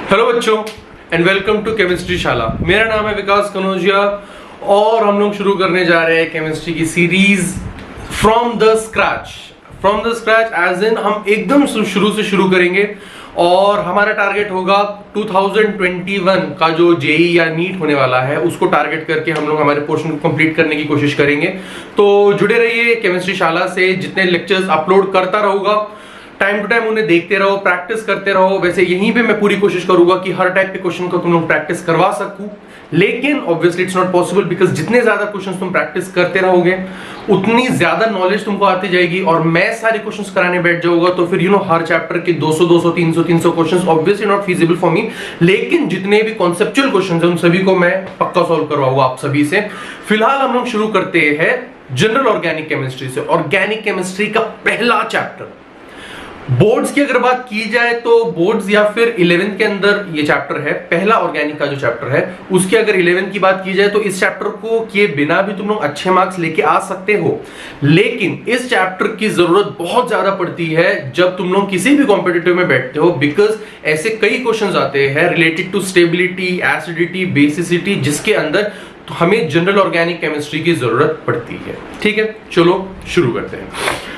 Hello बच्चों and welcome to chemistry शाला। मेरा नाम है विकास कनौजिया और हम लोग शुरू करने जा रहे हैं केमिस्ट्री की series from the scratch as in हम एकदम शुरू से शुरू करेंगे और हमारा टारगेट होगा 2021 का जो जेई या नीट होने वाला है उसको टारगेट करके हम लोग हमारे पोर्शन को कंप्लीट करने की कोशिश करेंगे। तो जुड़े रहिए केमिस्ट्री शाला से, जितने लेक्चर्स अपलोड करता रहूंगा टाइम टू टाइम उन्हें देखते रहो, प्रैक्टिस करते रहो। वैसे यहीं पे मैं पूरी कोशिश करूंगा कि हर टाइप के क्वेश्चन को तुम लोग प्रैक्टिस करवा सकूं, लेकिन obviously it's not possible because जितने ज्यादा क्वेश्चंस तुम प्रैक्टिस करते रहोगे उतनी ज्यादा नॉलेज तुमको आती जाएगी और मैं सारे क्वेश्चंस कराने बैठ जाऊंगा तो फिर हर चैप्टर के 200 300 questions obviously not feasible for me. लेकिन जितने भी कॉन्सेप्चुअल क्वेश्चंस हैं उन सभी को मैं पक्का सॉल्व करवाऊंगा आप सभी से। फिलहाल हम लोग शुरू करते हैं जनरल ऑर्गेनिक केमिस्ट्री से। ऑर्गेनिक केमिस्ट्री का पहला चैप्टर, बोर्ड्स की अगर बात की जाए तो बोर्ड्स या फिर 11th के अंदर ये चैप्टर है, पहला ऑर्गेनिक का जो चैप्टर है उसके अगर 11th की बात की जाए तो इस चैप्टर को किए बिना भी तुम लोग अच्छे मार्क्स लेके आ सकते हो। लेकिन इस चैप्टर की जरूरत बहुत ज्यादा पड़ती है जब तुम लोग किसी भी कॉम्पिटिटिव में बैठते हो, बिकॉज ऐसे कई क्वेश्चंस आते हैं related to stability, acidity, basicity, जिसके अंदर तो हमें जनरल ऑर्गेनिक केमिस्ट्री की जरूरत पड़ती है। ठीक है, चलो शुरू करते हैं।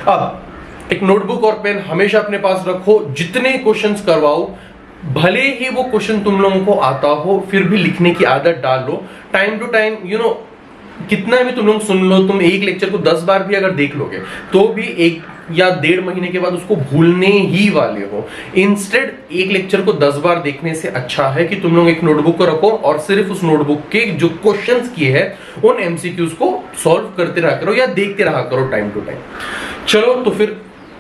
अब एक नोटबुक और पेन हमेशा अपने पास रखो, जितने क्वेश्चंस करवाओ भले ही वो क्वेश्चन तुम लोगों को आता हो फिर भी लिखने की आदत डाल लो। टाइम टू टाइम कितना भी तुम लोग सुन लो, तुम एक लेक्चर को 10 बार भी अगर देख लोगे तो भी 1 या 1.5 महीने के बाद उसको भूलने ही वाले हो। इंस्टेड एक लेक्चर को 10 बार देखने से अच्छा है कि तुम लोग एक नोटबुक को रखो और सिर्फ उस नोटबुक के जो क्वेश्चंस किए हैं उन एमसीक्यूज को सॉल्व करते रहा करो या देखते रहा करो टाइम टू टाइम। चलो तो फिर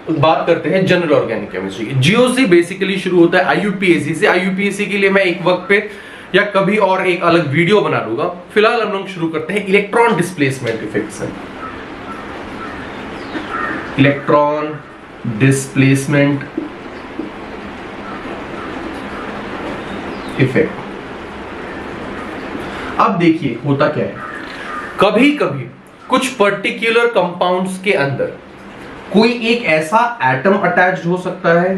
बात करते हैं general organic chemistry. GOC basically शुरू होता है आईयूपीएसी से। आईयूपीएसी के लिए मैं एक वक्त पे या कभी और एक अलग वीडियो बना लूंगा। फिलहाल हम लोग शुरू करते हैं इलेक्ट्रॉन डिस्प्लेसमेंट इफेक्ट से। Electron displacement effect. अब देखिए होता क्या है, कभी कभी कुछ पर्टिकुलर कंपाउंड्स के अंदर कोई एक ऐसा एटम अटैच्ड हो सकता है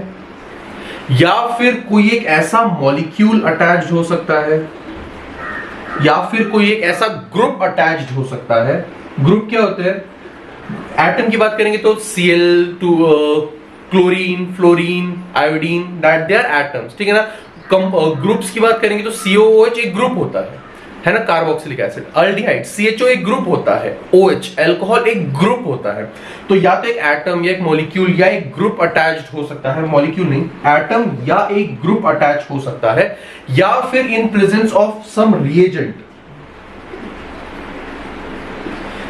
या फिर कोई एक ऐसा मॉलिक्यूल अटैच्ड हो सकता है या फिर कोई एक ऐसा ग्रुप अटैच्ड हो सकता है। ग्रुप क्या होते हैं? एटम की बात करेंगे तो Cl two chlorine, fluorine, iodine, that they are atoms. ठीक है ना। ग्रुप्स की बात करेंगे तो COOH एक ग्रुप होता है ना, कार्बोक्सिलिक एसिड। अल्डिहाइड CHO एक ग्रुप होता है। OH अल्कोहल एक ग्रुप होता है। तो या तो एक एटम या एक मॉलिक्यूल या एक ग्रुप अटैच्ड हो सकता है, मॉलिक्यूल नहीं, एटम या एक ग्रुप अटैच हो सकता है, या फिर in presence of some reagent,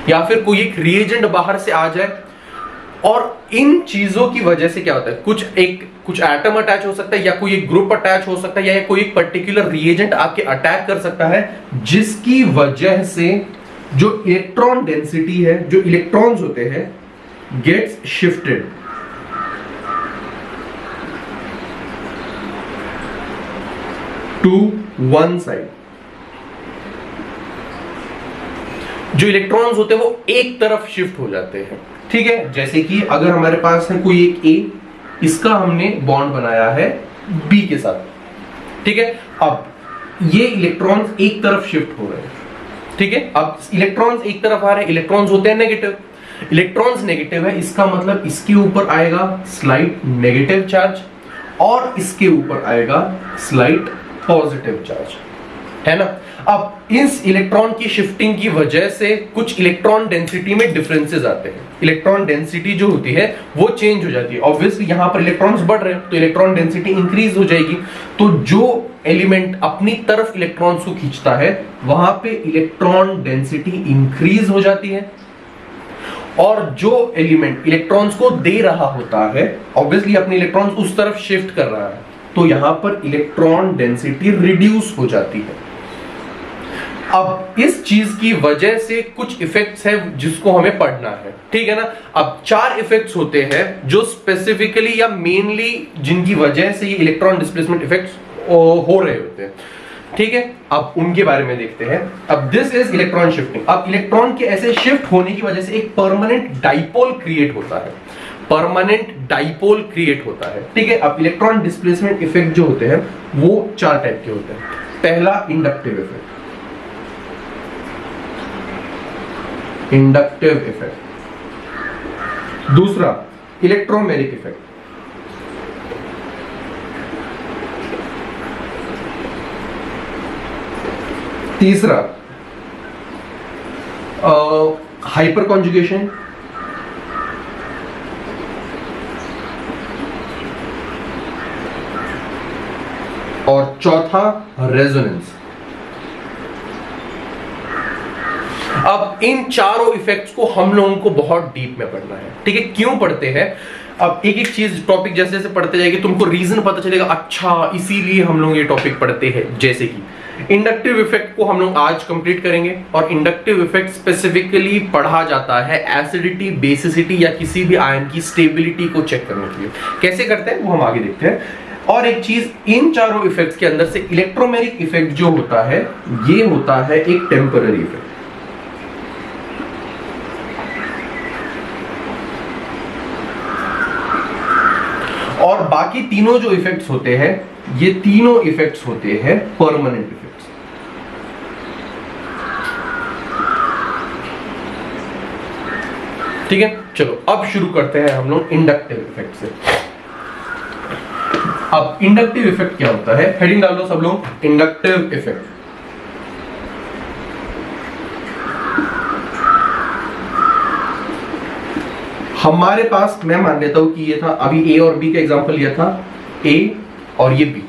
या फिर कोई एक रिएजेंट बाहर से आ जाए। और इन चीजों की वजह से क्या होता है, कुछ एटम अटैच हो सकता है या कोई एक ग्रुप अटैच हो सकता है या कोई एक पर्टिकुलर रिएजेंट आके अटैक कर सकता है, जिसकी वजह से जो इलेक्ट्रॉन डेंसिटी है, जो इलेक्ट्रॉन्स होते हैं, gets shifted to one side. जो इलेक्ट्रॉन्स होते हैं वो एक तरफ शिफ्ट हो जाते हैं। ठीक है, जैसे कि अगर हमारे पास है कोई एक ए, इसका हमने बॉन्ड बनाया है बी के साथ। ठीक है, अब ये इलेक्ट्रॉन्स एक तरफ शिफ्ट हो रहे हैं। ठीक है, अब इलेक्ट्रॉन्स एक तरफ आ रहे हैं, इलेक्ट्रॉन्स होते हैं नेगेटिव। इलेक्ट्रॉन्स नेगेटिव है, इसका मतलब इसके ऊपर आएगा स्लाइट नेगेटिव चार्ज और इसके ऊपर आएगा स्लाइट पॉजिटिव चार्ज, है ना। अब इस इलेक्ट्रॉन की शिफ्टिंग की वजह से कुछ इलेक्ट्रॉन डेंसिटी में डिफरेंसेस आते हैं। इलेक्ट्रॉन डेंसिटी जो होती है वो चेंज हो जाती है। ऑब्वियसली यहां पर इलेक्ट्रॉन्स बढ़ रहे हैं तो इलेक्ट्रॉन डेंसिटी इंक्रीज हो जाएगी। तो जो एलिमेंट अपनी तरफ इलेक्ट्रॉन्स को खींचता है वहां पे इलेक्ट्रॉन डेंसिटी इंक्रीज हो जाती है, और जो एलिमेंट इलेक्ट्रॉन्स को दे रहा होता है ऑब्वियसली अपने इलेक्ट्रॉन्स उस तरफ शिफ्ट कर रहा है, तो यहां पर इलेक्ट्रॉन डेंसिटी रिड्यूस हो जाती है। अब इस चीज की वजह से कुछ इफेक्ट्स हैं जिसको हमें पढ़ना है। ठीक है ना। अब 4 इफेक्ट्स होते हैं जो स्पेसिफिकली या मेनली जिनकी वजह से ये इलेक्ट्रॉन डिस्प्लेसमेंट इफेक्ट्स हो रहे होते हैं। ठीक है, अब उनके बारे में देखते हैं। अब दिस इज इलेक्ट्रॉन शिफ्टिंग। अब इलेक्ट्रॉन के ऐसे शिफ्ट होने की वजह से एक परमानेंट डाइपोल क्रिएट होता है। परमानेंट डाइपोल क्रिएट होता है। ठीक है, अब इलेक्ट्रॉन डिस्प्लेसमेंट इफेक्ट जो होते हैं वो 4 टाइप के होते हैं। पहला इंडक्टिव इफेक्ट, इंडक्टिव इफेक्ट। दूसरा इलेक्ट्रोमेरिक इफेक्ट। तीसरा हाइपर कॉन्जुगेशन। और चौथा रेजोनेंस। अब इन चारों इफेक्ट्स को हम लोगों को बहुत डीप में पढ़ना है। ठीक है, क्यों पढ़ते हैं? अब एक एक चीज टॉपिक जैसे जैसे पढ़ते जाएंगे तुमको रीजन पता चलेगा, अच्छा इसीलिए हम लोग ये टॉपिक पढ़ते हैं। जैसे कि इंडक्टिव इफेक्ट को हम लोग आज कंप्लीट करेंगे, और इंडक्टिव इफेक्ट स्पेसिफिकली पढ़ा जाता है एसिडिटी, बेसिसिटी या किसी भी आयन की स्टेबिलिटी को चेक करने के लिए। कैसे करते हैं वो हम आगे देखते हैं। और एक चीज, इन चारों इफेक्ट्स के अंदर से इलेक्ट्रोमेरिक इफेक्ट जो होता है ये होता है एक टेम्पररी इफेक्ट। और बाकी तीनों जो इफेक्ट्स होते हैं ये तीनों इफेक्ट्स होते हैं परमानेंट इफेक्ट्स। ठीक है, चलो अब शुरू करते हैं हम लोग इंडक्टिव इफेक्ट से। अब इंडक्टिव इफेक्ट क्या होता है? हेडिंग डाल दो सब लोग, इंडक्टिव इफेक्ट। हमारे पास, मैं मान लेता हूं कि ये था, अभी ए और बी का एग्जांपल लिया था, ए और ये बी।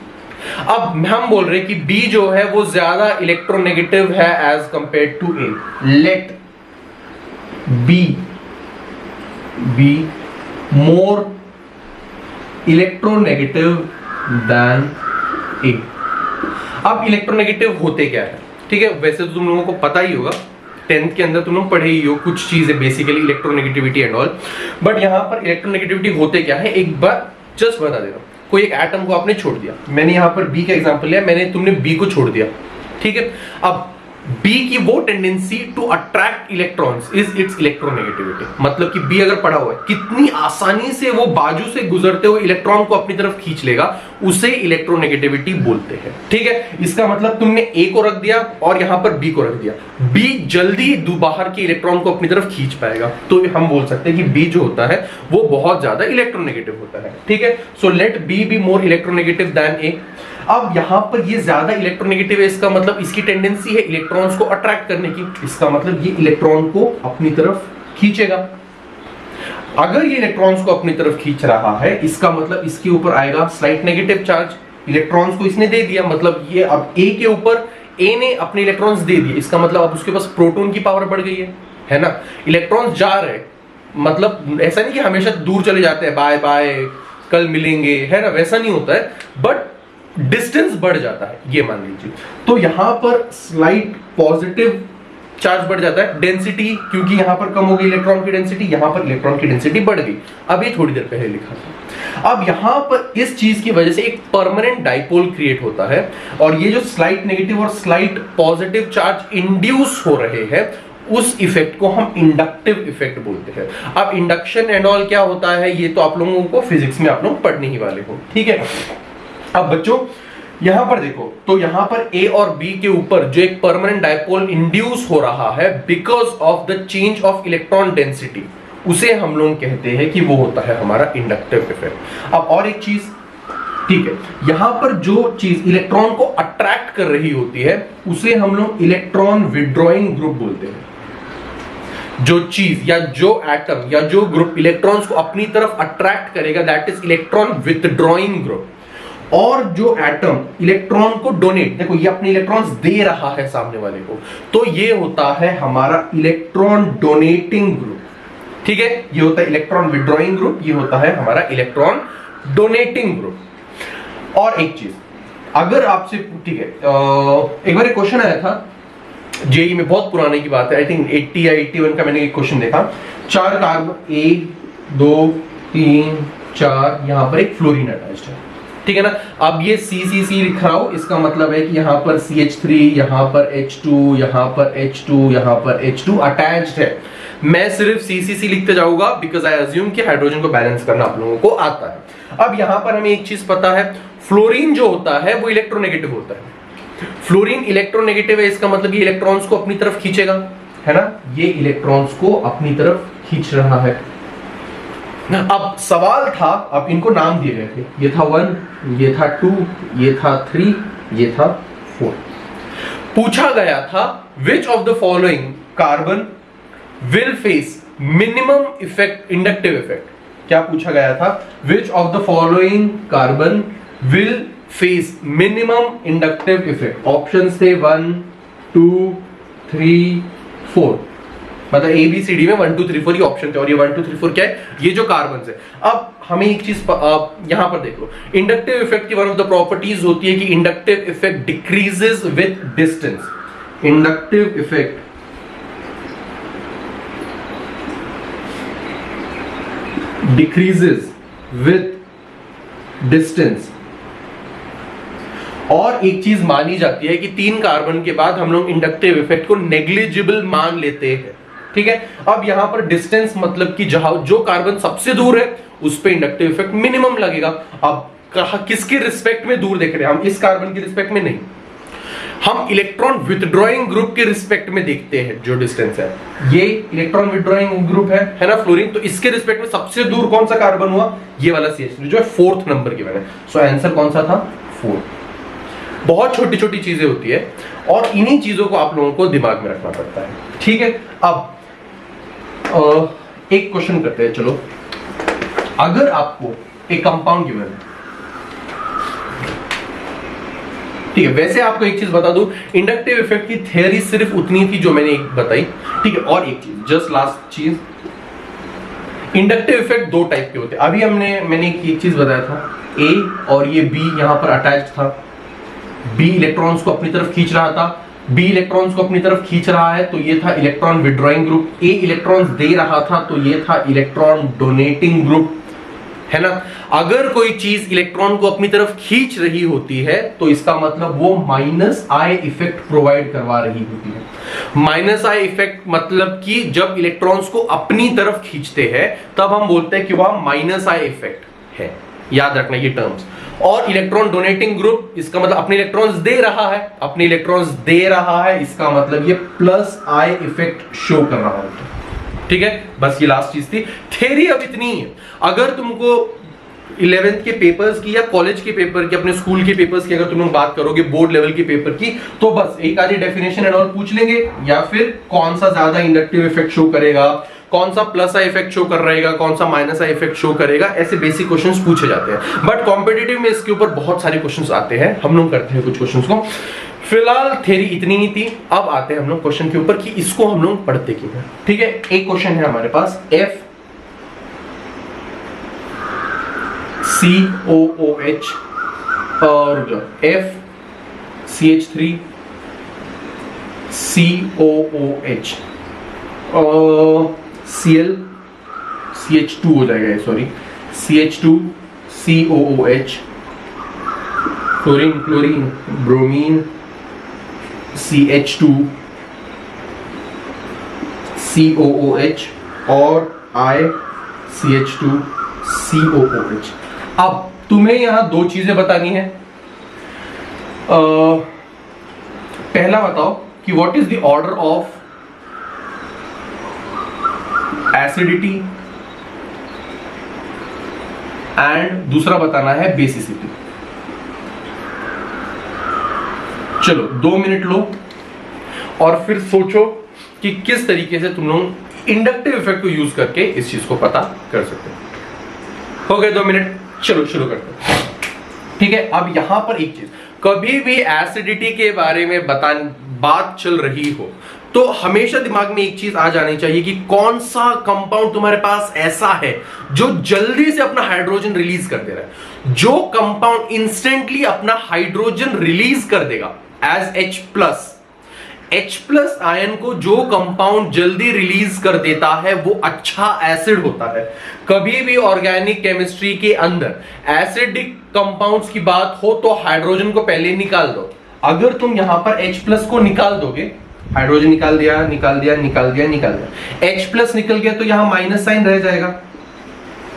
अब हम बोल रहे हैं कि बी जो है वो ज्यादा इलेक्ट्रोनेगेटिव है as compare to A. Let B be more electronegative than A. अब इलेक्ट्रोनेगेटिव होते क्या है? ठीक है, वैसे तो तुम लोगों को पता ही होगा, 10th के अंदर तुम लोग पढ़े ही हो कुछ चीजें, basically electronegativity and all. But यहां पर इलेक्ट्रोनेगेटिविटी होते क्या है एक बार जस्ट बता दे रहा हूं। कोई एक एटम को आपने छोड़ दिया, मैंने यहां पर बी का एग्जांपल लिया, तुमने बी को छोड़ दिया। ठीक है, अब बी की वो tendency to attract electrons is its electronegativity. मतलब कि बी अगर पड़ा हुआ है, कितनी आसानी से वो बाजू से गुजरते हुए इलेक्ट्रॉन को अपनी तरफ खींच लेगा, उसे इलेक्ट्रोनेगेटिविटी बोलते हैं। ठीक है, इसका मतलब तुमने ए को रख दिया और यहां पर बी को रख दिया, बी जल्दी बाहर के इलेक्ट्रॉन को अपनी तरफ खींच पाएगा, तो हम बोल सकते हैं कि बी जो होता है वो बहुत ज्यादा इलेक्ट्रोनेगेटिव होता है। ठीक है, so let B be more electronegative than A. अब यहां पर ये ज्यादा इलेक्ट्रोनेगेटिव है, इसका मतलब इसकी टेंडेंसी है इलेक्ट्रॉन्स को अट्रैक्ट करने की, इसका मतलब ये इलेक्ट्रॉन को अपनी तरफ खींचेगा। अगर ये इलेक्ट्रॉन्स को अपनी तरफ खींच रहा है, इसका मतलब इसके ऊपर आएगा स्लाइट नेगेटिव चार्ज। इलेक्ट्रॉन्स को इसने दे दिया, मतलब ये अब ए के ऊपर ए ने अपने इलेक्ट्रॉन्स दे दिए, इसका मतलब अब उसके पास प्रोटॉन की पावर बढ़ गई है ना। इलेक्ट्रॉन्स जा रहे, मतलब ऐसा नहीं कि हमेशा दूर चले जाते हैं, बाय बाय कल मिलेंगे, है ना, वैसा नहीं होता है, बट डिस्टेंस बढ़ जाता है, ये मान लीजिए। तो यहां पर स्लाइट पॉजिटिव चार्ज बढ़ जाता है, डेंसिटी क्योंकि यहां पर कम हो गई इलेक्ट्रॉन की डेंसिटी, यहां पर इलेक्ट्रॉन की डेंसिटी बढ़ गई। अब ये थोड़ी देर पहले लिखा था। अब यहां पर इस चीज की वजह से एक परमानेंट डाइपोल क्रिएट होता है, और ये जो स्लाइट नेगेटिव और स्लाइट पॉजिटिव चार्ज इंड्यूस हो रहे हैं, उस इफेक्ट को हम इंडक्टिव इफेक्ट बोलते हैं। अब इंडक्शन एंड ऑल क्या होता है ये तो आप लोगों को फिजिक्स में आप लोग पढ़ने ही वाले हो। ठीक है, अब बच्चों यहां पर देखो, तो यहां पर ए और बी के ऊपर जो एक परमानेंट डाइपोल इंड्यूस हो रहा है because of the change of electron density, उसे हम लोग कहते हैं कि वो होता है हमारा इंडक्टिव इफेक्ट। अब और एक चीज, ठीक है, यहां पर जो चीज इलेक्ट्रॉन को अट्रैक्ट कर रही होती है उसे हम लोग इलेक्ट्रॉन विड्रॉइंग ग्रुप बोलते हैं। जो चीज या जो एटम या जो ग्रुप इलेक्ट्रॉन्स को अपनी तरफ अट्रैक्ट करेगा, that is electron withdrawing group. और जो एटम इलेक्ट्रॉन को डोनेट, देखो ये अपने इलेक्ट्रॉन्स दे रहा है सामने वाले को, तो ये होता है हमारा इलेक्ट्रॉन डोनेटिंग ग्रुप। ठीक है, ये होता है इलेक्ट्रॉन विड्रॉइंग ग्रुप, ये होता है हमारा इलेक्ट्रॉन डोनेटिंग ग्रुप। और एक चीज, अगर आपसे, ठीक है, एक बार एक क्वेश्चन आया था जेई में, बहुत पुराने की बात है, आई थिंक 80 या 81 का मैंने एक क्वेश्चन देखा। 4 कार्बन 1 2 3 4, यहां पर एक फ्लोरीन अटैच्ड है। ठीक है ना, अब ये CCC लिख रहा हूं, इसका मतलब है कि यहां पर CH3, यहां पर H2, यहां पर H2, यहां पर H2 अटैच्ड है। मैं सिर्फ CCC लिखते जाऊंगा बिकॉज आई अज्यूम कि हाइड्रोजन को बैलेंस करना आप लोगों को आता है। अब यहां पर हमें एक चीज पता है, फ्लोरीन जो होता है वो इलेक्ट्रोनेगेटिव होता है। फ्लोरीन इलेक्ट्रोनेगेटिव है, इसका मतलब ये इलेक्ट्रॉन्स को अपनी तरफ खींचेगा, है ना, ये इलेक्ट्रॉन्स को अपनी तरफ खींच रहा है। अब सवाल था, अब इनको नाम दिए गए थे, ये था 1, ये था 2, ये था 3, ये था 4। पूछा गया था which of the following carbon will face minimum effect, inductive effect. क्या पूछा गया था? Which of the following carbon will face minimum inductive effect. Option थे 1, 2, 3, 4, मतलब ABCD में 1 2 3 4 ये ऑप्शन थे, और ये 1 2 3 4 क्या है? ये जो कार्बन है। अब हमें एक चीज यहां पर देख लो, इंडक्टिव इफेक्ट की वन ऑफ द प्रॉपर्टीज होती है कि inductive effect decreases with distance. Inductive effect decreases with distance. और एक चीज मानी जाती है कि 3 कार्बन के बाद हम लोग इंडक्टिव इफेक्ट को नेग्लिजिबल मान लेते हैं, ठीक है। अब यहां पर डिस्टेंस मतलब कि जहां जो कार्बन सबसे दूर है उस पे इंडक्टिव इफेक्ट मिनिमम लगेगा। अब किसके रिस्पेक्ट में दूर देख रहे हैं हम? इस कार्बन के रिस्पेक्ट में नहीं, हम इलेक्ट्रॉन विथड्रॉइंग ग्रुप के रिस्पेक्ट में देखते हैं जो डिस्टेंस है। ये इलेक्ट्रॉन विथड्रॉइंग ग्रुप है ना फ्लोरीन, तो इसके रिस्पेक्ट में सबसे दूर कौन सा कार्बन हुआ? ये वाला CH3 जो है 4th नंबर की मैंने। सो आंसर कौन सा था? 4। बहुत छोटी छोटी चीजें होती है और इन्हीं चीजों को आप लोगों को दिमाग में रखना पड़ता है, ठीक है। अब एक क्वेश्चन करते हैं, चलो। अगर आपको एक कंपाउंड गिवन है, ठीक है, वैसे आपको एक चीज बता दूं, इंडक्टिव इफेक्ट की थ्योरी सिर्फ उतनी थी जो मैंने एक बताई, ठीक है। और एक चीज, जस्ट लास्ट चीज, इंडक्टिव इफेक्ट 2 टाइप के होते हैं। अभी मैंने एक चीज बताया था, A और ये B यहां पर अटैच्ड था। B इलेक्ट्रॉन्स को अपनी तरफ खींच रहा था, B इलेक्ट्रॉन्स को अपनी तरफ खींच रहा है, तो ये था electron withdrawing group. A electrons they रहा था, तो ये था इलेक्ट्रॉन डोनेटिंग ग्रुप, है ना। अगर कोई चीज इलेक्ट्रॉन को अपनी तरफ खींच रही होती है तो इसका मतलब वो -I इफेक्ट प्रोवाइड करवा रही होती है। -I इफेक्ट मतलब कि जब इलेक्ट्रॉन्स को अपनी तरफ खींचते हैं तब हम बोलते हैं कि वह -I इफेक्ट है, याद रखना ये टर्म्स। और इलेक्ट्रॉन डोनेटिंग ग्रुप, इसका मतलब अपने इलेक्ट्रॉन्स दे रहा है, अपने इलेक्ट्रॉन्स दे रहा है, इसका मतलब ये +I इफेक्ट शो कर रहा है, ठीक है। बस ये लास्ट चीज थी। थ्योरी अब इतनी है, अगर तुमको 11th के पेपर्स की या कॉलेज के पेपर की, अपने स्कूल के पेपर्स की अगर तुम लोग बात करोगे, बोर्ड लेवल के पेपर की, तो बस एक आधी डेफिनेशन एंड ऑल पूछ लेंगे, या फिर कौन सा ज्यादा इंडक्टिव इफेक्ट शो करेगा, कौन सा +I इफेक्ट शो कर रहेगा, कौन सा -I इफेक्ट शो करेगा, ऐसे बेसिक क्वेश्चंस पूछे जाते हैं। बट कॉम्पिटिटिव में इसके ऊपर बहुत सारे क्वेश्चंस आते हैं, हम लोग करते हैं कुछ क्वेश्चंस को। फिलहाल थ्योरी इतनी ही थी, अब आते हैं हम लोग क्वेश्चन के ऊपर कि इसको हम लोग पढ़ते क्यों हैं, ठीक है। एक क्वेश्चन है हमारे पास, FCOOH और FCH3 COOH और Cl CH2 हो जाएगा, sorry CH2 COOH, chlorine chlorine bromine CH2 COOH और I CH2 COOH। अब तुम्हें यहां 2 चीजें बतानी है। पहला बताओ कि what is the order of acidity, and दूसरा बताना है बेसिसिटी। चलो 2 मिनट लो और फिर सोचो कि किस तरीके से तुम लोग इंडक्टिव इफेक्ट को यूज करके इस चीज को पता कर सकते हो। हो गए 2 मिनट, चलो शुरू करते हैं, ठीक है। अब यहां पर एक चीज, कभी भी एसिडिटी के बारे में बात चल रही हो तो हमेशा दिमाग में एक चीज आ जानी चाहिए कि कौन सा कंपाउंड तुम्हारे पास ऐसा है जो जल्दी से अपना हाइड्रोजन रिलीज कर दे रहा है। जो कंपाउंड इंस्टेंटली अपना हाइड्रोजन रिलीज कर देगा एज H+ आयन को जो कंपाउंड जल्दी रिलीज कर देता है वो अच्छा एसिड होता है। कभी भी ऑर्गेनिक केमिस्ट्री के अंदर एसिडिक कंपाउंड्स की बात हो तो हाइड्रोजन को पहले निकाल दो। अगर तुम यहां पर H+ को निकाल दोगे, हाइड्रोजन निकाल दिया, निकाल दिया, निकाल दिया, निकाल दिया, H प्लस निकल गया तो यहां माइनस साइन रह जाएगा,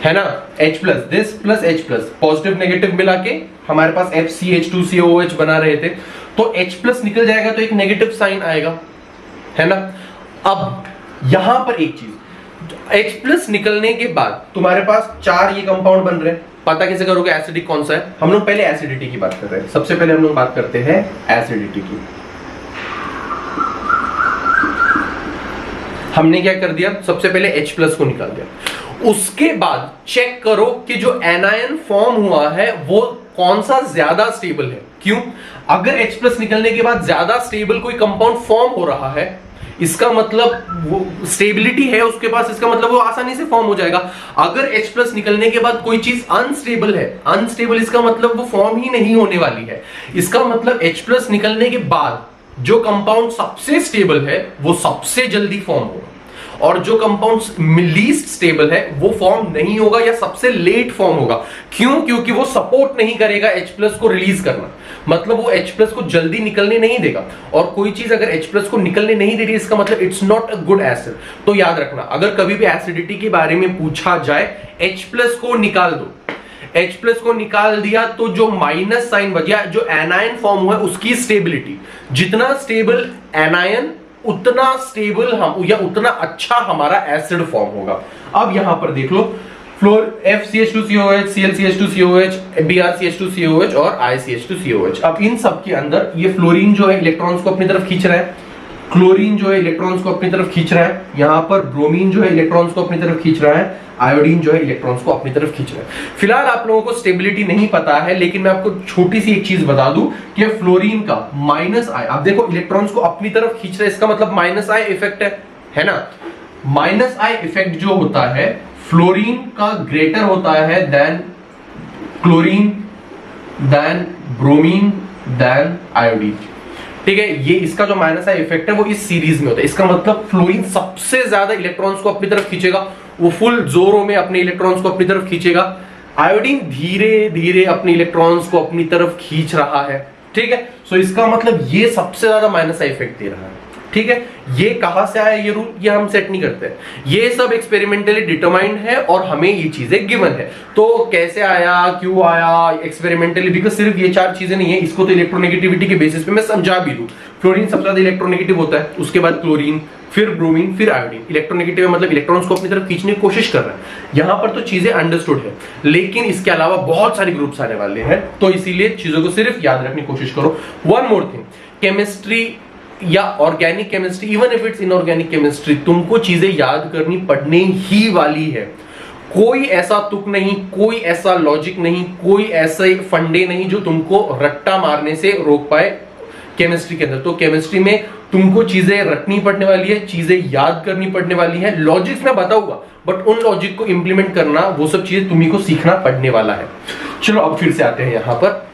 है ना। H plus this plus H plus, positive negative मिला के हमारे पास FCH2COOH बना रहे थे, तो H प्लस निकल जाएगा तो एक नेगेटिव साइन आएगा, है ना। अब यहां पर एक चीज, H प्लस निकलने के बाद तुम्हारे पास 4 ये कंपाउंड बन रहे हैं। पता कैसे करोगे एसिडिक कौन सा है? हम लोग पहले एसिडिटी की बात कर रहे हैं। सबसे पहले हम लोग बात करते हैं एसिडिटी की। हमने क्या कर दिया, सबसे पहले H प्लस को निकाल दिया, उसके बाद चेक करो कि जो एनायन फॉर्म हुआ है वो कौन सा ज्यादा स्टेबल है। क्यों? अगर H प्लस निकलने के बाद ज्यादा स्टेबल कोई कंपाउंड फॉर्म हो रहा है, इसका मतलब वो स्टेबिलिटी है उसके पास, इसका मतलब वो आसानी से फॉर्म हो जाएगा। अगर H प्लस निकलने के बाद कोई चीज अनस्टेबल है, अनस्टेबल इसका मतलब वो फॉर्म ही नहीं होने वाली है। इसका मतलब H प्लस निकलने के बाद जो कंपाउंड सबसे स्टेबल है वो सबसे जल्दी फॉर्म होगा, और जो कंपाउंड लीस्ट स्टेबल है वो फॉर्म नहीं होगा या सबसे लेट फॉर्म होगा। क्यों? क्योंकि वो सपोर्ट नहीं करेगा H प्लस को रिलीज करना, मतलब वो H प्लस को जल्दी निकलने नहीं देगा। और कोई चीज अगर H प्लस को निकलने नहीं दे रही, इसका मतलब it's not a good acid. तो याद रखना, अगर कभी भी एसिडिटी के बारे में पूछा जाए, H प्लस को निकाल दो, H प्लस को निकाल दिया तो जो माइनस साइन बचा, जो एनायन फॉर्म हुआ है उसकी स्टेबिलिटी, जितना स्टेबल एनायन उतना स्टेबल हम या उतना अच्छा हमारा एसिड फॉर्म होगा। अब यहां पर देख लो, फ्लोर FCH2COH, ClCH2COH, BrCH2COH और ICH2COH। अब इन सब के अंदर ये फ्लोरीन जो है इलेक्ट्रॉन्स को अपनी तरफ खींच रहा है, क्लोरीन जो है इलेक्ट्रॉन्स को अपनी तरफ खींच रहा है, यहां पर ब्रोमीन जो है इलेक्ट्रॉन्स को अपनी तरफ खींच रहा है, आयोडीन जो है इलेक्ट्रॉन्स को अपनी तरफ खींच रहा है। फिलहाल आप लोगों को स्टेबिलिटी नहीं पता है, लेकिन मैं आपको छोटी सी एक चीज बता दूं कि फ्लोरीन का माइनस आई, आप देखो इलेक्ट्रॉन्स को अपनी तरफ खींच रहा है, इसका मतलब माइनस आई इफेक्ट है ना। माइनस आई इफेक्ट जो होता है फ्लोरीन का ग्रेटर होता है than chlorine, than bromine, than iodine. ठीक है, ये इसका जो माइनस आई इफेक्ट है वो इस सीरीज में होता है। इसका मतलब फ्लोरीन सबसे ज्यादा इलेक्ट्रॉन्स को अपनी तरफ खींचेगा, वो फुल जोरों में अपने इलेक्ट्रॉन्स को अपनी तरफ खींचेगा। आयोडीन धीरे धीरे अपने इलेक्ट्रॉन्स को अपनी तरफ खींच रहा है। ठीक है, सो इसका मतलब ये सबसे ज्यादा माइनस आई इफेक्ट दे रहा है। ठीक है, ये कहां से आया ये रूल, ये हम सेट नहीं करते, ये सब एक्सपेरिमेंटली डिटरमाइंड है और हमें ये चीजें गिवन है। तो कैसे आया, क्यों आया एक्सपेरिमेंटली, बिकॉज सिर्फ ये 4 चीजें नहीं है, इसको तो इलेक्ट्रोनेगेटिविटी के बेसिस पे मैं समझा भी दूं। फ्लोरीन सबसे ज्यादा इलेक्ट्रोनेगेटिव होता है, उसके बाद क्लोरीन, फिर ब्रोमीन, फिर आयोडीन। इलेक्ट्रोनेगेटिव मतलब इलेक्ट्रॉन्स को अपनी तरफ खींचने की कोशिश कर रहा है। यहां पर तो चीजें अंडरस्टूड है, लेकिन इसके अलावा बहुत सारे ग्रुप्स आने वाले हैं, तो इसीलिए चीजों को सिर्फ याद रखने की कोशिश करो। वन मोर थिंग, केमिस्ट्री या organic chemistry, even if it's inorganic chemistry, तुमको चीजें याद करनी पड़ने ही वाली है। कोई ऐसा तुक नहीं, कोई ऐसा लॉजिक नहीं, कोई ऐसे फंडे नहीं जो तुमको रट्टा मारने से रोक पाए केमिस्ट्री के अंदर। तो केमिस्ट्री में तुमको चीजें रटनी पड़ने वाली है, चीजें याद करनी पड़ने वाली है। लॉजिक्स मैं बताऊंगा, बट उन लॉजिक को इंप्लीमेंट करना, वो सब चीजें तुम्ही को सीखना पड़ने वाला है। चलो अब फिर से आते हैं यहां पर।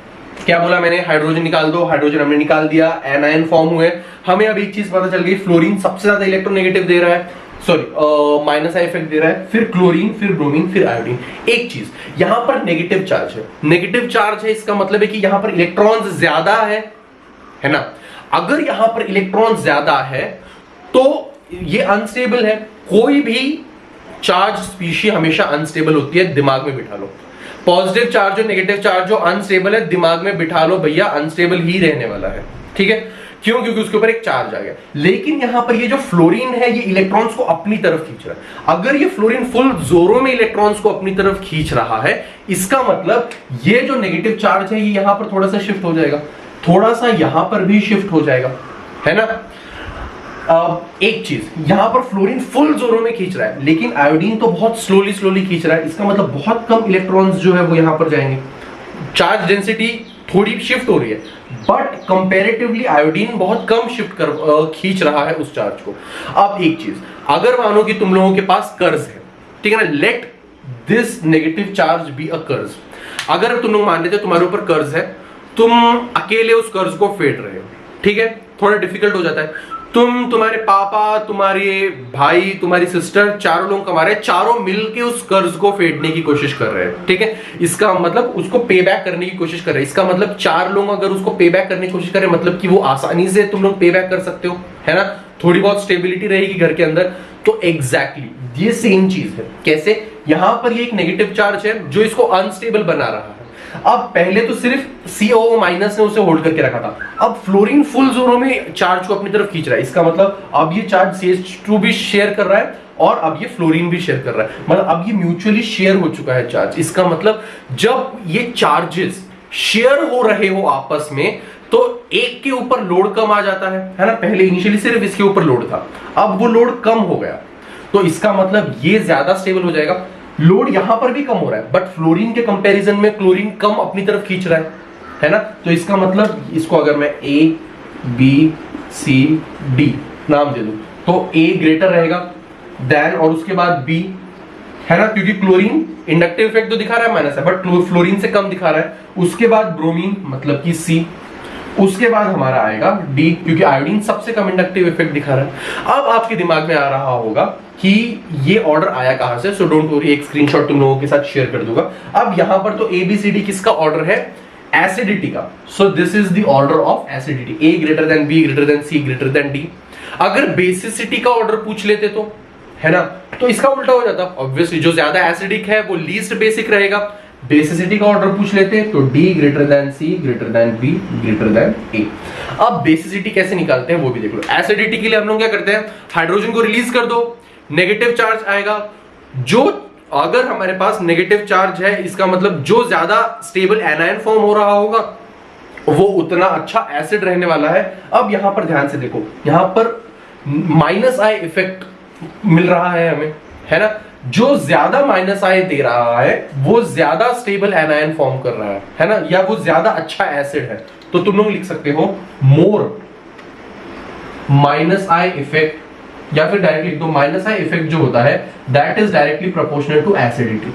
क्या बोला मैंने, हाइड्रोजन निकाल दो, हाइड्रोजन हमने निकाल दिया, एनायन फॉर्म हुए। हमें अब एक चीज पता चल गई, फ्लोरीन सबसे ज्यादा इलेक्ट्रोनेगेटिव दे रहा है, सॉरी माइनस आई इफेक्ट दे रहा है, फिर क्लोरीन, फिर ब्रोमीन, फिर आयोडीन। एक चीज यहां पर नेगेटिव चार्ज है, नेगेटिव चार्ज है, इसका मतलब है कि यहां पर इलेक्ट्रॉन्स ज्यादा है ना। अगर यहां पर इलेक्ट्रॉन ज्यादा है तो ये अनस्टेबल है। कोई भी चार्ज स्पीशी हमेशा अनस्टेबल होती है, दिमाग में बिठा लो। पॉजिटिव चार्ज और नेगेटिव चार्ज जो अनस्टेबल है, दिमाग में बिठा लो भैया, अनस्टेबल ही रहने वाला है। ठीक है, क्यों? क्योंकि उसके ऊपर एक चार्ज आ गया। लेकिन यहां पर ये जो फ्लोरीन है, ये इलेक्ट्रॉन्स को अपनी तरफ खींच रहा है। अगर ये फ्लोरीन फुल जोरों में इलेक्ट्रॉन्स को अपनी तरफ खींच रहा है, इसका मतलब ये जो नेगेटिव चार्ज है, ये यहां पर थोड़ा सा शिफ्ट हो जाएगा, थोड़ा सा यहां पर भी शिफ्ट हो जाएगा, है ना। एक चीज, यहां पर फ्लोरीन फुल जोरों में खींच रहा है, लेकिन आयोडीन तो बहुत स्लोली स्लोली खींच रहा है। इसका मतलब बहुत कम इलेक्ट्रॉन्स जो है वो यहां पर जाएंगे, चार्ज डेंसिटी थोड़ी शिफ्ट हो रही है, बट कंपैरेटिवली आयोडीन बहुत कम शिफ्ट खींच रहा है उस चार्ज को। अब एक चीज, अगर मानो कि तुम लोगों के पास कर्ज है, ठीक है ना, let this negative charge be a कर्ज। अगर तुम लोग मान लेते तुम्हारे ऊपर कर्ज है, तुम अकेले उस कर्ज को फेड रहे हो, ठीक है, थोड़ा डिफिकल्ट हो जाता है, तुम, तुम्हारे पापा, तुम्हारे भाई, तुम्हारी सिस्टर, चारों लोग कमा रहे हैं, चारों मिलके उस कर्ज को फेडने की कोशिश कर रहे हैं, ठीक है। इसका मतलब उसको पे बैक करने की कोशिश कर रहे हैं। इसका मतलब चार लोग अगर उसको पे बैक करने की कोशिश करें, मतलब कि वो आसानी से तुम लोग पे बैक कर सकते हो, है ना, थोड़ी बहुत स्टेबिलिटी रहेगी घर के अंदर। तो एग्जैक्टली ये सेम चीज है। कैसे? यहां पर ये एक नेगेटिव चार्ज है जो इसको अनस्टेबल बना रहा है। अब पहले तो सिर्फ COO माइनस ने उसे होल्ड करके रखा था, अब फ्लोरीन फुल जोरों में चार्ज को अपनी तरफ खींच रहा है। इसका मतलब अब ये चार्ज CH2 भी शेयर कर रहा है और अब ये फ्लोरीन भी शेयर कर रहा है, मतलब अब ये म्यूचुअली शेयर हो चुका है चार्ज। इसका मतलब जब ये चार्जेस शेयर हो रहे हो आपस में तो एक के ऊपर लोड कम आ जाता है ना। पहले इनिशियली सिर्फ इसके ऊपर लोड था, अब वो लोड कम हो गया, तो इसका मतलब ये ज्यादा स्टेबल हो जाएगा। लोड यहां पर भी कम हो रहा है, बट फ्लोरीन के कंपैरिजन में क्लोरीन कम अपनी तरफ खींच रहा है ना। तो इसका मतलब इसको अगर मैं ABCD नाम दे दूं तो A ग्रेटर रहेगा देन और उसके बाद B, है ना, क्योंकि क्लोरीन इंडक्टिव इफेक्ट तो दिखा रहा है माइनस है, बट फ्लोरीन से कम दिखा रहा है। उसके बाद ब्रोमीन मतलब कि C, उसके बाद हमारा आएगा D, क्योंकि आयोडीन सबसे कम इंडक्टिव इफेक्ट दिखा रहा है। अब आपके दिमाग में आ रहा होगा कि ये ऑर्डर आया कहां से, सो डोंट वरी, एक स्क्रीनशॉट तुम लोगों के साथ शेयर कर दूंगा। अब यहां पर तो ABCD किसका ऑर्डर है? एसिडिटी का। So this is the order of acidity, A greater than B greater then C greater then D। अगर बेसिसिटी का ऑर्डर पूछ लेते तो, है ना, तो इसका उल्टा हो जाता। ऑब्वियसली जो ज्यादा एसिडिक है वो लीस्ट बेसिक रहेगा। बेसिसिटी का ऑर्डर पूछ लेते तो D greater than C greater than B greater than A। अब बेसिसिटी कैसे निकालते हैं वो भी देख लो। एसिडिटी के लिए हम लोग क्या करते हैं, हाइड्रोजन को रिलीज कर दो, नेगेटिव चार्ज आएगा। जो अगर हमारे पास नेगेटिव चार्ज है, इसका मतलब जो ज्यादा स्टेबल एनायन फॉर्म हो रहा होगा वो उतना अच्छा एसिड रहने वाला है। अब यहां पर ध्यान से देखो, यहां पर -I इफेक्ट मिल रहा है हमें, है ना। जो ज्यादा -I दे रहा है वो ज्यादा स्टेबल एनायन फॉर्म कर रहा है ना, या वो ज्यादा अच्छा एसिड है। तो तुम लोग लिख सकते हो मोर -I इफेक्ट, या फिर डायरेक्टली लिख दो -I इफेक्ट जो होता है that is directly proportional to acidity,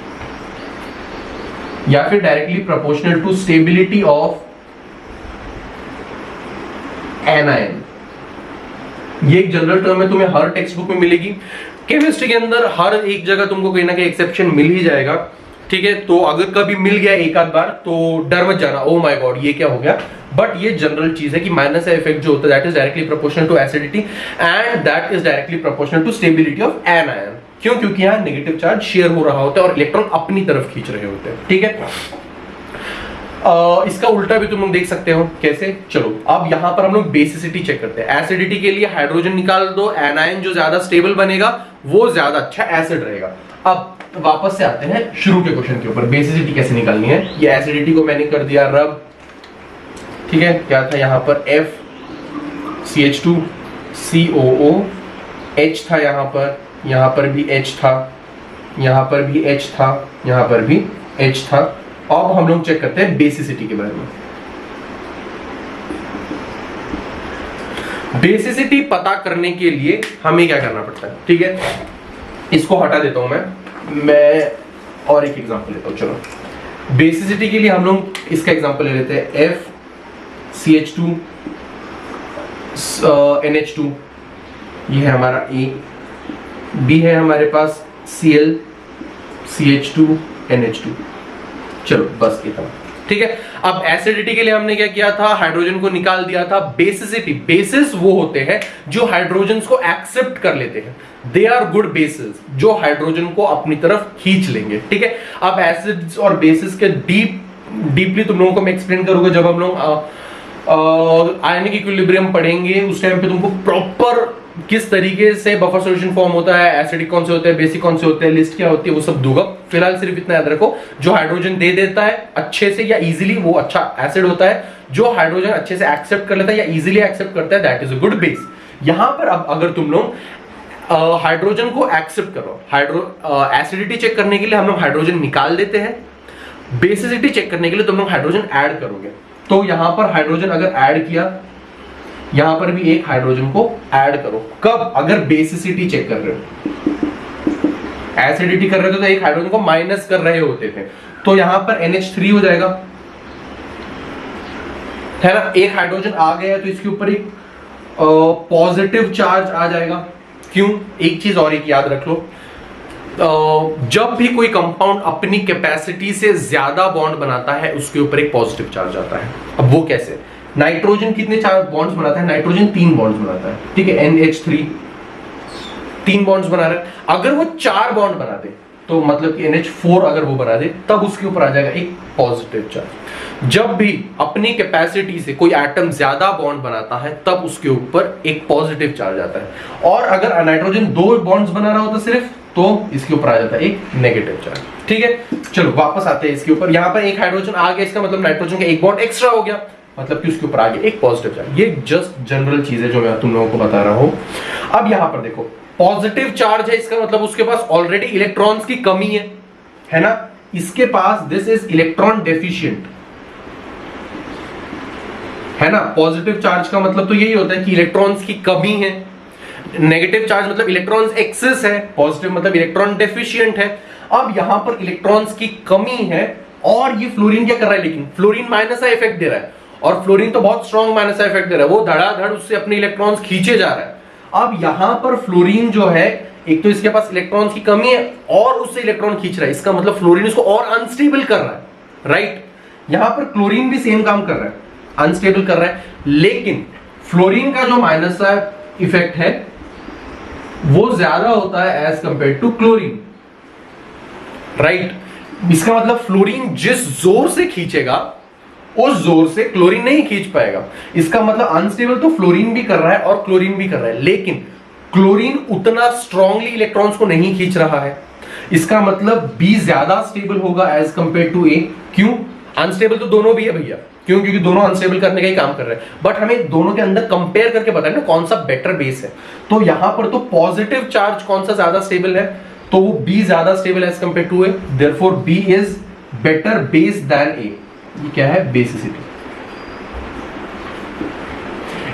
या फिर directly proportional to stability of anion. ये एक जनरल टर्म है, तुम्हें हर टेक्स्ट बुक में मिलेगी। केमिस्ट्री के अंदर हर एक जगह तुमको कहीं ना कहीं एक्सेप्शन मिल ही जाएगा, ठीक है। तो अगर कभी मिल गया एक आध बार तो डर मत जाना, ओ माय गॉड ये क्या हो गया। बट ये जनरल चीज है कि -I इफेक्ट जो होता है that is directly proportional to acidity and that is directly proportional to stability of anion. क्यों? क्योंकि यहां नेगेटिव चार्ज शेयर हो रहा होता है और इलेक्ट्रॉन अपनी तरफ खींच रहे होते हैं, ठीक है। इसका उल्टा भी तुम लोग देख सकते हो। कैसे? चलो अब यहां पर हम लोग बेसिसिटी चेक करते हैं। एसिडिटी के लिए हाइड्रोजन निकाल दो, एनायन जो ज्यादा स्टेबल बनेगा वो ज्यादा अच्छा एसिड रहेगा। अब वापस से आते हैं शुरू के क्वेश्चन के ऊपर, बेसिसिटी कैसे निकालनी है। ये एसिडिटी को मैंने कर दिया रब, ठीक है। क्या था यहां पर FCH2 COO, H था यहां पर भी H था, यहां पर भी H था, यहां पर भी H था। अब हम लोग चेक करते हैं बेसिसिटी के बारे में। बेसिसिटी पता करने के लिए हमें क्या करना पड़ता है, ठीक है। इसको हटा देता हूं मैं और एक एग्जांपल लेता हूं। चलो बेसिसिटी के लिए हम लोग इसका एग्जांपल ले लेते हैं। FCH2 NH2, ये है हमारा A, B है हमारे पास Cl CH2 NH2। चलो बस इतना, ठीक है। अब एसिडिटी के लिए हमने क्या किया था, हाइड्रोजन को निकाल दिया था। बेसिसिटी, बेसिस वो होते हैं जो हाइड्रोजन को एक्सेप्ट कर लेते हैं, दे आर गुड बेसिस, जो हाइड्रोजन को अपनी तरफ खींच लेंगे, ठीक है। अब एसिड्स और बेसिस के डीपली तुम लोगों को मैं एक्सप्लेन करूंगा जब हम लोग आयनिक इक्विलिब्रियम पढ़ेंगे। उस टाइम पे तुमको प्रॉपर किस तरीके से बफर सॉल्यूशन फॉर्म होता है, एसिडिक कौन से होते हैं, बेसिक कौन से होते हैं, लिस्ट क्या होती है, वो सब दूंगा। फिलहाल सिर्फ इतना याद रखो, जो हाइड्रोजन दे देता है अच्छे से या इजीली वो अच्छा एसिड होता है। जो हाइड्रोजन अच्छे से एक्सेप्ट कर लेता है या इजीली एक्सेप्ट करता है that is a good base. यहां पर अब अगर तुम लोग हाइड्रोजन को एक्सेप्ट करो, एसिडिटी चेक करने के लिए हम लोग हाइड्रोजन निकाल देते हैं, बेसिसिटी चेक करने के लिए तुम लोग हाइड्रोजन ऐड करोगे। तो यहां पर हाइड्रोजन अगर ऐड किया, यहां पर भी एक हाइड्रोजन को ऐड करो। कब? अगर बेसिसिटी चेक कर रहे हो। एसिडिटी कर रहे थे तो एक हाइड्रोजन को माइनस कर रहे होते थे, तो यहां पर NH3 हो जाएगा, है ना। एक हाइड्रोजन आ गया तो इसके ऊपर एक पॉजिटिव चार्ज आ जाएगा। क्यों? एक चीज और एक याद रख लो, जब भी कोई कंपाउंड अपनी कैपेसिटी से ज्यादा बॉन्ड बनाता है उसके ऊपर एक पॉजिटिव चार्ज आता है। अब वो कैसे? नाइट्रोजन कितने चार बॉन्ड्स बनाता है? नाइट्रोजन 3 बॉन्ड्स बनाता है, ठीक है, NH3 3 बॉन्ड्स बना रहा है। अगर वो 4 बॉन्ड बना दे तो मतलब कि NH4 अगर वो बना दे तब उसके ऊपर आ जाएगा एक पॉजिटिव चार्ज। जब भी अपनी कैपेसिटी से कोई एटम ज्यादा बॉन्ड बनाता है तब उसके ऊपर एक पॉजिटिव चार्ज आता है। और अगर नाइट्रोजन 2 बॉन्ड्स बना रहा होता सिर्फ, तो इसके ऊपर आ जाता है एक नेगेटिव चार्ज। ठीक है, चलो वापस आते हैं इसके ऊपर। यहां पर एक हाइड्रोजन आ गया, इसका मतलब नाइट्रोजन का एक बॉन्ड एक्स्ट्रा हो गया, मतलब कि उसके ऊपर आ गया एक पॉजिटिव चार्ज। ये जस्ट जनरल चीज है जो मैं तुम लोगों को बता रहा हूं। अब यहां पर देखो, पॉजिटिव चार्ज है, इसका मतलब उसके पास ऑलरेडी इलेक्ट्रॉन्स की कमी है ना। इसके पास दिस इज इलेक्ट्रॉन डेफिशिएंट, है ना। पॉजिटिव चार्ज का मतलब तो यही होता है कि इलेक्ट्रॉन्स की कमी है। नेगेटिव चार्ज मतलब इलेक्ट्रॉन्स एक्सेस है, पॉजिटिव मतलब इलेक्ट्रॉन डेफिशिएंट है। अब यहां पर इलेक्ट्रॉन्स की कमी है और ये फ्लोरीन क्या कर रहा है, लेकिन फ्लोरीन माइनस आई इफेक्ट दे रहा है, और फ्लोरीन तो बहुत स्ट्रॉन्ग माइनस आई इफेक्ट दे रहा है, वो धड़ाधड़ उससे अपने इलेक्ट्रॉन्स खींचे जा रहा है। अब यहां पर फ्लोरीन जो है, एक तो इसके पास इलेक्ट्रॉन्स की कमी है और उससे इलेक्ट्रॉन खींच रहा है, इसका मतलब फ्लोरीन इसको और अनस्टेबल कर रहा है, राइट। यहां पर क्लोरीन भी सेम काम कर रहा है, अनस्टेबल कर रहा है, लेकिन फ्लोरीन का जो माइनस इफेक्ट है वो ज्यादा होता है as compare to chlorine, right. इसका मतलब फ्लोरीन जिस जोर से खींचेगा उस जोर से क्लोरीन नहीं खींच पाएगा। इसका मतलब अनस्टेबल तो फ्लोरीन भी कर रहा है और क्लोरीन भी कर रहा है, लेकिन क्लोरीन उतना स्ट्रांगली इलेक्ट्रॉन्स को नहीं खींच रहा है। इसका मतलब बी ज्यादा स्टेबल होगा एज कंपेयर टू ए। क्यों? अनस्टेबल तो दोनों भी है भैया, क्यों? क्योंकि दोनों अनस्टेबल करने का ही काम कर रहे हैं, बट हमें दोनों के अंदर कंपेयर करके पता है ना कौन सा बेटर बेस है। तो यहां पर तो पॉजिटिव चार्ज कौन सा ज्यादा स्टेबल है, तो वो बी ज्यादा stable as compare to A, therefore B is better base than A. ये क्या है? बेसिसिटी।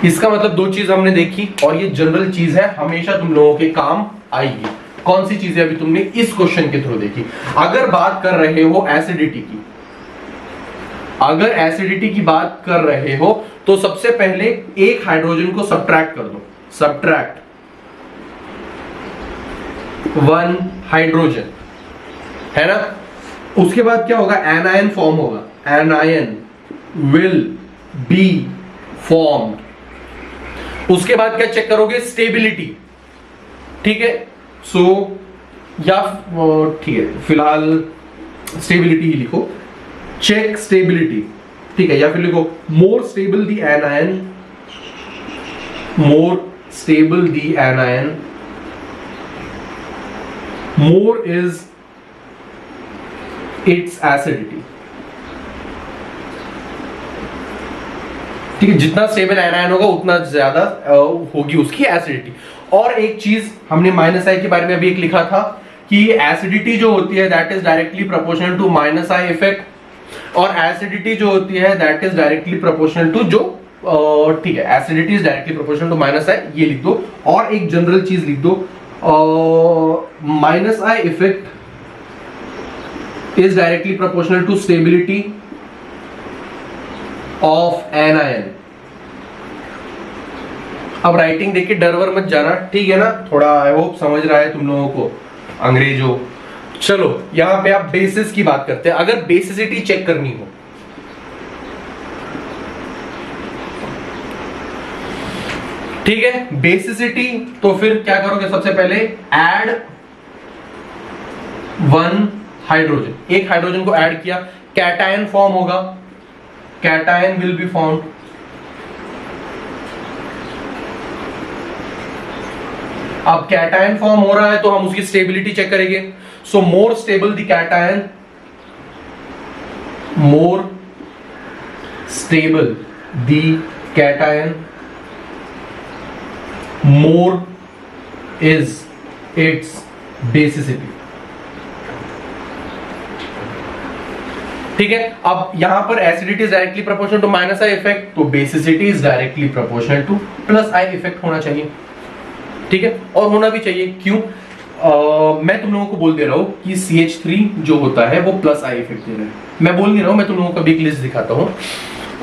इसका मतलब दो चीज हमने देखी और ये जनरल चीज है, हमेशा तुम लोगों के काम आएगी। कौन सी चीजें अभी तुमने इस क्वेश्चन के थ्रू देखी? अगर बात कर रहे हो एसिडिटी की, अगर एसिडिटी की बात कर रहे हो तो सबसे पहले एक हाइड्रोजन को सब्ट्रैक्ट कर दो, सब्ट्रैक्ट 1 हाइड्रोजन, है ना। उसके बाद क्या होगा? एनायन फॉर्म होगा, एनायन विल बी फॉर्म्ड। उसके बाद क्या चेक करोगे? स्टेबिलिटी, ठीक है। सो या ठीक है, फिलहाल स्टेबिलिटी ही लिखो, चेक स्टेबिलिटी, ठीक है। या फिर लिखो मोर stable the anion, more stable the anion, more is it's acidity, ठीक है। जितना स्टेबल एनायन होगा उतना ज्यादा होगी उसकी एसिडिटी। और एक चीज हमने माइनस आई के बारे में अभी एक लिखा था कि एसिडिटी जो होती है that is directly proportional to minus I effect, और एसिडिटी जो होती है that is directly proportional to जो, ठीक है, acidity is directly proportional to minus I, ये लिख दो। और एक जनरल चीज लिख दो, minus I effect is directly proportional to stability of anion। अब राइटिंग देख के डर वर मत जाना, ठीक है ना। थोड़ा आई होप समझ रहा है तुम लोगों को अंग्रेजों। चलो यहां पे आप बेसिस की बात करते हैं। अगर बेसिसिटी चेक करनी हो, ठीक है, बेसिसिटी, तो फिर क्या करोगे? सबसे पहले ऐड 1 हाइड्रोजन, एक हाइड्रोजन को ऐड किया, कैटायन फॉर्म होगा, कैटायन विल बी फॉर्म्ड। अब कैटायन फॉर्म हो रहा है तो हम उसकी स्टेबिलिटी चेक करेंगे। So more stable the cation, more stable the cation, more is its basicity, ठीक है। अब यहां पर acidity is directly proportional to minus I effect, तो basicity is directly proportional to plus I effect होना चाहिए, ठीक है। और होना भी चाहिए, क्यों? मैं तुम लोगों को बोल दे रहा हूं कि CH3 जो होता है वो प्लस आई इफेक्ट दे रहा है। मैं बोल नहीं रहा हूं, मैं तुम लोगों को भी एक लिस्ट दिखाता हूं।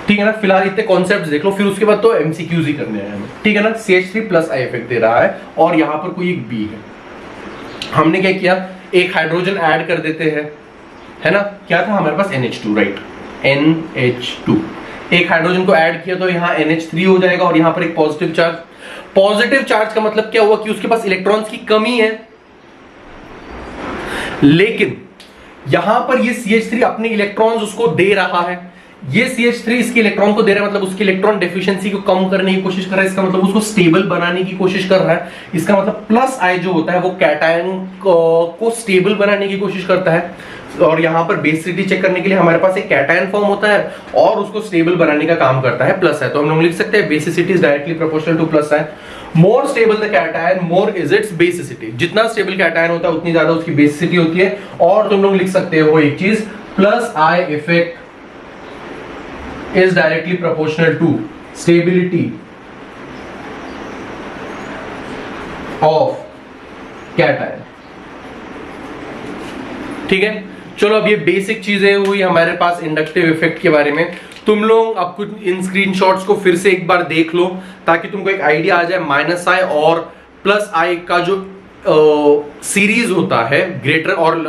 ठीक है ना। फिलहाल इतने कॉन्सेप्ट्स देख लो, फिर उसके बाद तो एमसीक्यूज ही करने हैं हमें, ठीक है ना। CH3 प्लस आई इफेक्ट दे रहा है और यहां पर कोई एक बी है, हमने क्या किया, एक हाइड्रोजन ऐड कर देते हैं, है ना। क्या था हमारे पास NH2, राइट, NH2, एक हाइड्रोजन को ऐड किया तो यहां NH3 हो जाएगा और यहां पर एक पॉजिटिव चार्ज। पॉजिटिव चार्ज का मतलब क्या हुआ कि उसके पास इलेक्ट्रॉन्स की कमी है, लेकिन यहां पर ये CH3 अपने इलेक्ट्रॉन्स उसको दे रहा है, ये CH3 इसके इलेक्ट्रॉन को दे रहा है, मतलब उसकी इलेक्ट्रॉन डेफिशिएंसी को कम करने की कोशिश कर रहा है, इसका मतलब उसको स्टेबल बनाने की कोशिश कर रहा है। इसका मतलब प्लस आई जो होता है वो कैटायन को स्टेबल बनाने की कोशिश करता है, और यहां पर बेसिसिटी चेक करने के लिए हमारे पास एक कैटायन फॉर्म होता है और उसको स्टेबल बनाने का काम करता है प्लस है। तो हम लोग लिख सकते हैं basicity is directly proportional to plus है। More stable the cation more is its basicity, जितना स्टेबल कैटायन होता है उतनी ज्यादा उसकी बेसिसिटी होती है। और तुम लोग लिख सकते हो एक चीज, plus I effect is directly proportional to stability of cation, ठीक है। चलो अब ये बेसिक चीजें हुई हमारे पास इंडक्टिव इफेक्ट के बारे में। तुम लोग अब कुछ इन स्क्रीनशॉट्स को फिर से एक बार देख लो ताकि तुमको एक आइडिया आ जाए माइनस आई और प्लस आई का जो सीरीज होता है ग्रेटर और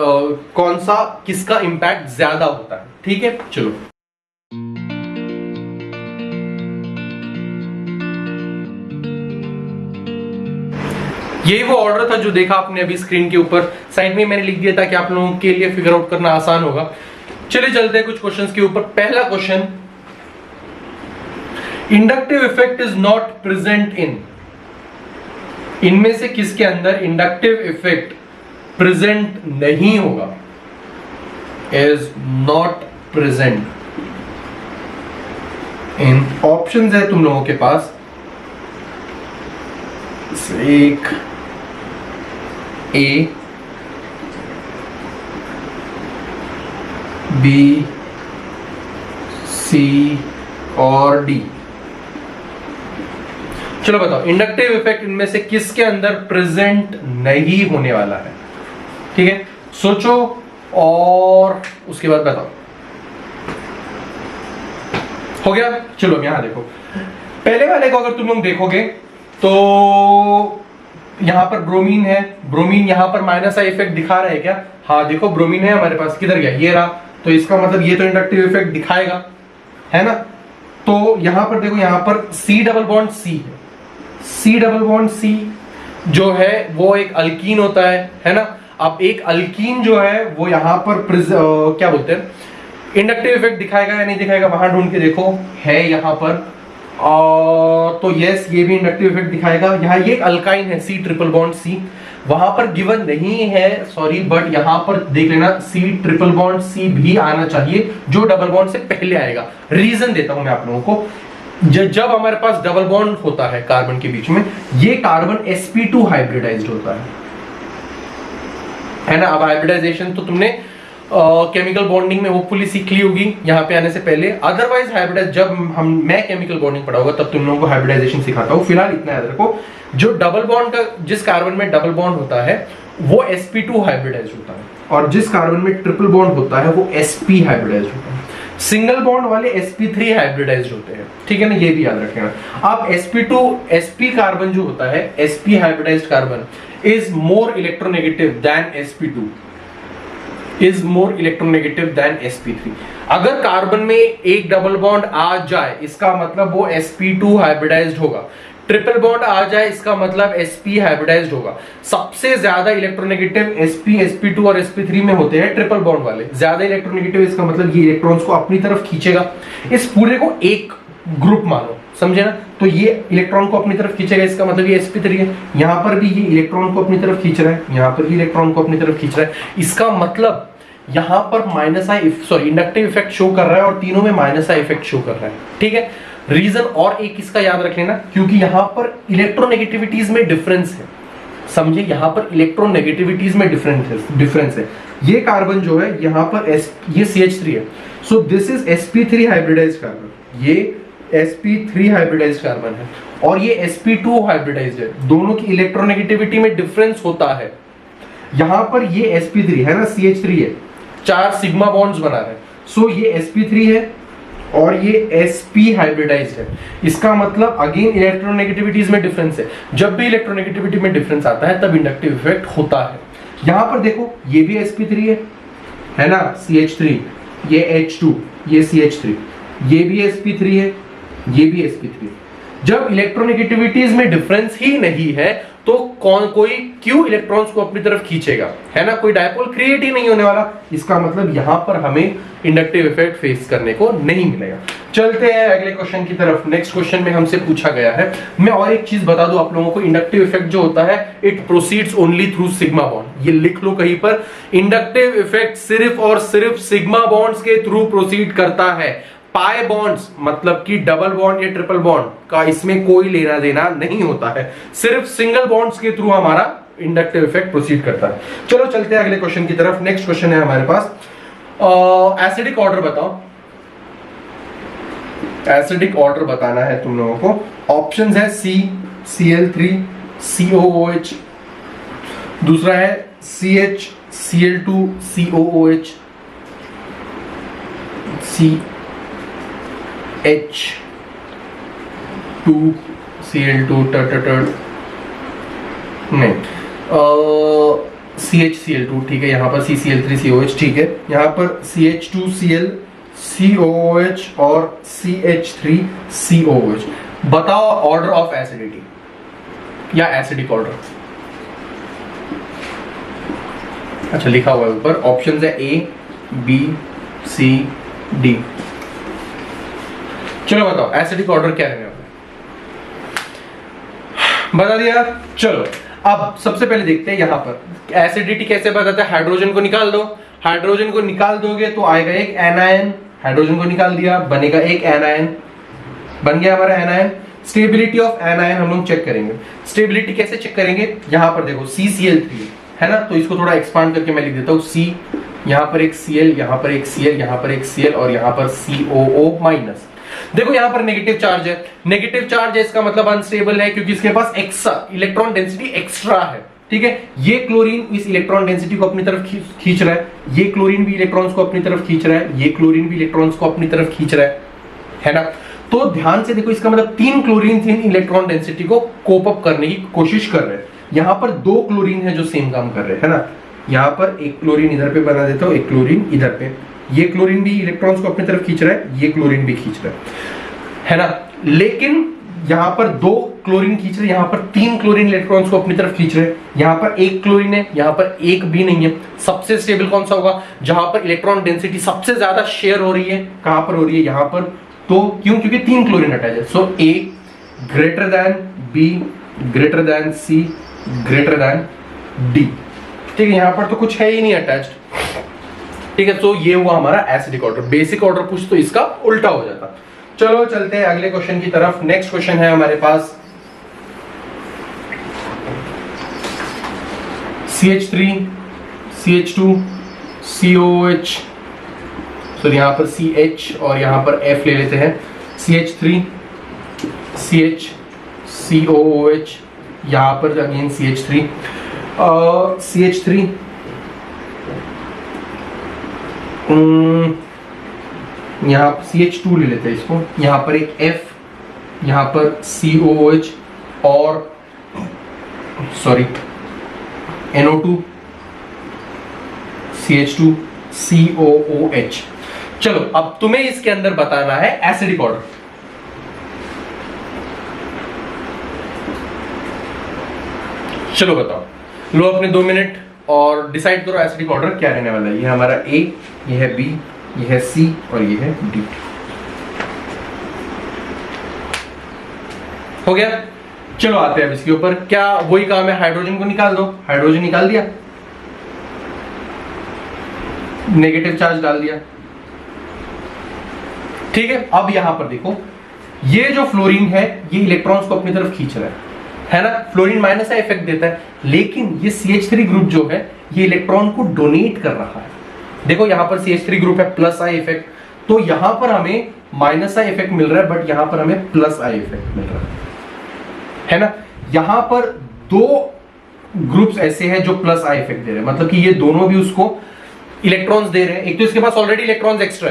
कौन सा किसका इंपैक्ट ज्यादा होता है, ठीक है। चलो ये वो ऑर्डर था जो देखा आपने अभी स्क्रीन के ऊपर, साइड में मैंने लिख दिया ताकि आप लोगों के लिए फिगर आउट करना आसान होगा। चलिए चलते हैं कुछ क्वेश्चंस के ऊपर। पहला question, inductive effect is not present in, इनमें से किसके अंदर इंडक्टिव इफेक्ट प्रेजेंट नहीं होगा, is not present in. Options है तुम लोगों के पास, एक ए, बी, सी और डी। चलो बताओ इंडक्टिव इफेक्ट इनमें से किसके अंदर प्रेजेंट नहीं होने वाला है, ठीक है। सोचो और उसके बाद बताओ। हो गया। चलो यहां देखो, पहले वाले को अगर तुम लोग देखोगे तो यहां पर ब्रोमीन है, ब्रोमीन यहां पर माइनस आई इफेक्ट दिखा रहा है क्या? हाँ देखो ब्रोमीन है हमारे पास, किधर गया, ये रहा। तो इसका मतलब ये तो इंडक्टिव इफेक्ट दिखाएगा, है ना। तो यहां पर देखो, यहां पर C डबल बॉन्ड C है, C डबल बॉन्ड C जो है वो एक अल्कीन होता है ना। अब एक अल्कीन जो है वो यहां पर क्या बोलते हैं, इंडक्टिव इफेक्ट दिखाएगा या नहीं दिखाएगा, वहां ढूंढ के देखो, है यहां पर। और तो यस ये भी इंडक्टिव इफेक्ट दिखाएगा। यहाँ ये एक अल्काइन है C ट्रिपल बॉन्ड C, वहां पर गिवन नहीं है सॉरी, बट यहां पर देख लेना C ट्रिपल बॉन्ड C भी आना चाहिए जो डबल बॉन्ड से पहले आएगा। रीजन देता हूं मैं आप लोगों को, जब हमारे पास डबल बॉन्ड होता है कार्बन के बीच में, ये कार्बन sp2 हाइब्रिडाइज्ड होता है ना। अब हाइब्रिडाइजेशन तो तुमने केमिकल बॉन्डिंग में होपफुली सीख ली होगी यहाँ पे आने से पहले। अदरवाइज हाइब्रिडाइज जब मैं केमिकल बॉन्डिंग पढ़ाऊंगा तब तुम लोगों को हाइब्रिडाइजेशन सिखाता हूँ। फिलहाल इतना याद रखो, जो डबल बॉन्ड का, जिस कार्बन में डबल बॉन्ड होता है वो sp2 हाइब्रिडाइज होता है, और जिस कार्बन में ट्रिपल बॉन्ड होता है वो sp हाइब्रिडाइज होता है। सिंगल बॉन्ड वाले sp3 हाइब्रिडाइज होते हैं, ठीक है ना, ये भी याद रखना। अब sp कार्बन जो होता है, sp hybridised carbon is more electronegative then sp2, is more electronegative then sp3। अगर कार्बन में एक डबल बॉन्ड आ जाए इसका मतलब वो sp2 हाइब्रिडाइज्ड होगा, ट्रिपल बॉन्ड आ जाए इसका मतलब sp हाइब्रिडाइज्ड होगा। सबसे ज्यादा इलेक्ट्रोनेगेटिव sp, sp2 और sp3 में होते हैं ट्रिपल बॉन्ड वाले। ज्यादा इलेक्ट्रोनेगेटिव इसका मतलब ये इलेक्ट्रॉन्स को अपनी तरफ खींचेगा। इस पूरे को एक ग्रुप मानो, समझे ना। तो ये इलेक्ट्रॉन को अपनी तरफ खींचेगा, इसका मतलब ये sp3 है। यहां पर भी ये इलेक्ट्रॉन को अपनी तरफ खींच रहा है, यहां पर भी इलेक्ट्रॉन को अपनी तरफ खींच रहा है। इसका मतलब यहां पर माइनस आई इंडक्टिव इफेक्ट शो कर रहा है और तीनों में माइनस आई इफेक्ट शो कर रहा है, ठीक है। रीजन और एक इसका याद रख लेना, क्योंकि यहां पर इलेक्ट्रोनेगेटिविटीज में डिफरेंस है, समझे। यहां पर इलेक्ट्रोनेगेटिविटीज में डिफरेंस है। ये कार्बन जो है यहां पर ये CH3 है, so this is sp3 hybridised carbon, ये sp3 हाइब्रिडाइज्ड कार्बन है और ये sp2 हाइब्रिडाइज्ड है। दोनों की इलेक्ट्रोनेगेटिविटी में डिफरेंस होता है। यहां पर ये sp3 है ना, CH3 है, 4 सिग्मा बॉन्ड्स बना रहे हैं, सो ये sp3 है और ये sp हाइब्रिडाइज्ड है। इसका मतलब अगेन इलेक्ट्रोनेगेटिविटीज में डिफरेंस है। जब भी इलेक्ट्रोनेगेटिविटी में डिफरेंस आता है तब इंडक्टिव इफेक्ट होता है। यहां पर देखो ये भी sp3 है ना, CH3, ये H2, ये CH3, ये भी sp3 है, ये भी sp3। जब इलेक्ट्रोनेगेटिविटीज में डिफरेंस ही नहीं है तो कोई क्यों इलेक्ट्रॉन्स को अपनी तरफ खींचेगा, है ना, कोई डायपोल क्रिएट ही नहीं होने वाला। इसका मतलब यहां पर हमें इंडक्टिव इफेक्ट फेस करने को नहीं मिलेगा। चलते हैं अगले क्वेश्चन की तरफ। नेक्स्ट क्वेश्चन में हमसे पूछा गया है, मैं और एक चीज बता दूं आप लोगों को, इंडक्टिव इफेक्ट जो होता है it proceeds only through sigma bond. ये लिख लो कहीं पर, इंडक्टिव इफेक्ट सिर्फ और सिर्फ सिग्मा बॉन्ड्स के थ्रू प्रोसीड करता है। पाई बॉन्ड्स मतलब कि डबल बॉन्ड या ट्रिपल बॉन्ड का इसमें कोई लेना देना नहीं होता है, सिर्फ सिंगल बॉन्ड्स के थ्रू हमारा इंडक्टिव इफेक्ट प्रोसीड करता है। चलो चलते हैं अगले क्वेश्चन की तरफ। नेक्स्ट क्वेश्चन है हमारे पास, एसिडिक ऑर्डर बताओ। एसिडिक ऑर्डर बताना है तुम लोगों को। ऑप्शंस है C, Cl3, COOH, दूसरा है CH, Cl2, COOH, H2, Cl2 नहीं, CH, Cl2 ठीक है, यहाँ पर CCl3, COH ठीक है, यहाँ पर CH2, Cl, COOH और CH3, COOH। बताओ ऑर्डर ऑफ एसिडिटी या एसिडिक ऑर्डर। अच्छा लिखा हुआ है ऊपर, ऑप्शंस है A, B, C, D। चलो बताओ एसिडिक ऑर्डर क्या रहने वाला है, बता दिया। चलो अब सबसे पहले देखते हैं यहां पर एसिडिटी कैसे बताते हैं। हाइड्रोजन को निकाल दो, हाइड्रोजन को निकाल दोगे तो आएगा एक एनायन, हाइड्रोजन को निकाल दिया बनेगा एक एनायन, बन गया हमारा एनायन। स्टेबिलिटी ऑफ एनायन हम लोग चेक करेंगे। स्टेबिलिटी कैसे चेक करेंगे, यहां पर देखो CCl3 है ना, तो इसको थोड़ा एक्सपांड करके मैं लिख देता हूं C, यहां पर एक Cl, यहां पर एक Cl, यहां पर एक Cl और यहां पर COO-। देखो यहां पर नेगेटिव चार्ज है, नेगेटिव चार्ज है इसका मतलब अनस्टेबल है क्योंकि इसके पास एक्स्ट्रा इलेक्ट्रॉन डेंसिटी एक्स्ट्रा है। ठीक है, ये क्लोरीन इस इलेक्ट्रॉन डेंसिटी को अपनी तरफ खींच रहा है, ये क्लोरीन भी इलेक्ट्रॉन्स को अपनी तरफ खींच रहा है, ये क्लोरीन भी इलेक्ट्रॉन्स को अपनी तरफ खींच रहा है ना। तो ध्यान से देखो, इसका मतलब 3 क्लोरीन 3 इलेक्ट्रॉन डेंसिटी को कोप अप करने की कोशिश कर रहे हैं। यहां पर 2 क्लोरीन है जो सेम काम कर रहे हैं, है ना। यहां पर एक क्लोरीन इधर पे बना देता हूं, एक क्लोरीन इधर पे, ये क्लोरीन भी इलेक्ट्रॉन्स को अपनी तरफ खींच रहा है, ये क्लोरीन भी खींच रहा है ना। लेकिन यहां पर 2 क्लोरीन खींच रहे हैं, यहां पर 3 क्लोरीन इलेक्ट्रॉन्स को अपनी तरफ खींच रहे हैं। यहां पर एक क्लोरीन है, यहां पर एक भी नहीं है। सबसे स्टेबल कौन सा होगा, जहां पर इलेक्ट्रॉन डेंसिटी सबसे ज्यादा शेयर हो रही है, कहां पर हो रही है, यहां पर। तो क्यों, क्योंकि 3 क्लोरीन अटैच है। सो A greater than B greater then C greater then D। ठीक है, यहां पर तो कुछ है ही नहीं अटैच्ड। ठीक है, तो ये हुआ हमारा एसिडिक ऑर्डर। बेसिक ऑर्डर पूछ तो इसका उल्टा हो जाता। चलो चलते हैं अगले क्वेश्चन की तरफ। नेक्स्ट क्वेश्चन है हमारे पास CH3, CH2, COOH, सॉरी यहां पर CH और यहां पर F ले लेते हैं। CH3, CH, COOH, यहां पर अगेन CH3, CH3, यहां CH2 ले लेते हैं इसको, यहां पर एक F, यहां पर COOH और सॉरी NO2, CH2, COOH। चलो अब तुम्हें इसके अंदर बताना है एसिडिक ऑर्डर। चलो बताओ, लो अपने 2 मिनट और डिसाइड करो एसिडिक ऑर्डर क्या रहने वाला है। ये हमारा A, ये है B, ये है C और ये है D। हो गया, चलो आते हैं अब इसके ऊपर। क्या वही काम है, हाइड्रोजन को निकाल दो। हाइड्रोजन निकाल दिया, नेगेटिव चार्ज डाल दिया। ठीक है, अब यहां पर देखो, ये जो फ्लोरीन है ये इलेक्ट्रॉन्स को अपनी तरफ खींच रहा है ना। फ्लोरीन माइनस का इफेक्ट देता है, लेकिन ये CH3 ग्रुप जो है ये इलेक्ट्रॉन को डोनेट कर रहा है। देखो यहां पर CH3 ग्रुप है, प्लस आई इफेक्ट, तो यहां पर हमें माइनस आई इफेक्ट मिल रहा है, बट यहां पर हमें प्लस आई इफेक्ट मिल रहा है ना। यहां पर 2 ग्रुप्स ऐसे हैं जो प्लस आई इफेक्ट दे रहे हैं, मतलब कि ये दोनों भी उसको इलेक्ट्रॉन्स दे रहे हैं। एक तो इसके पास already electrons extra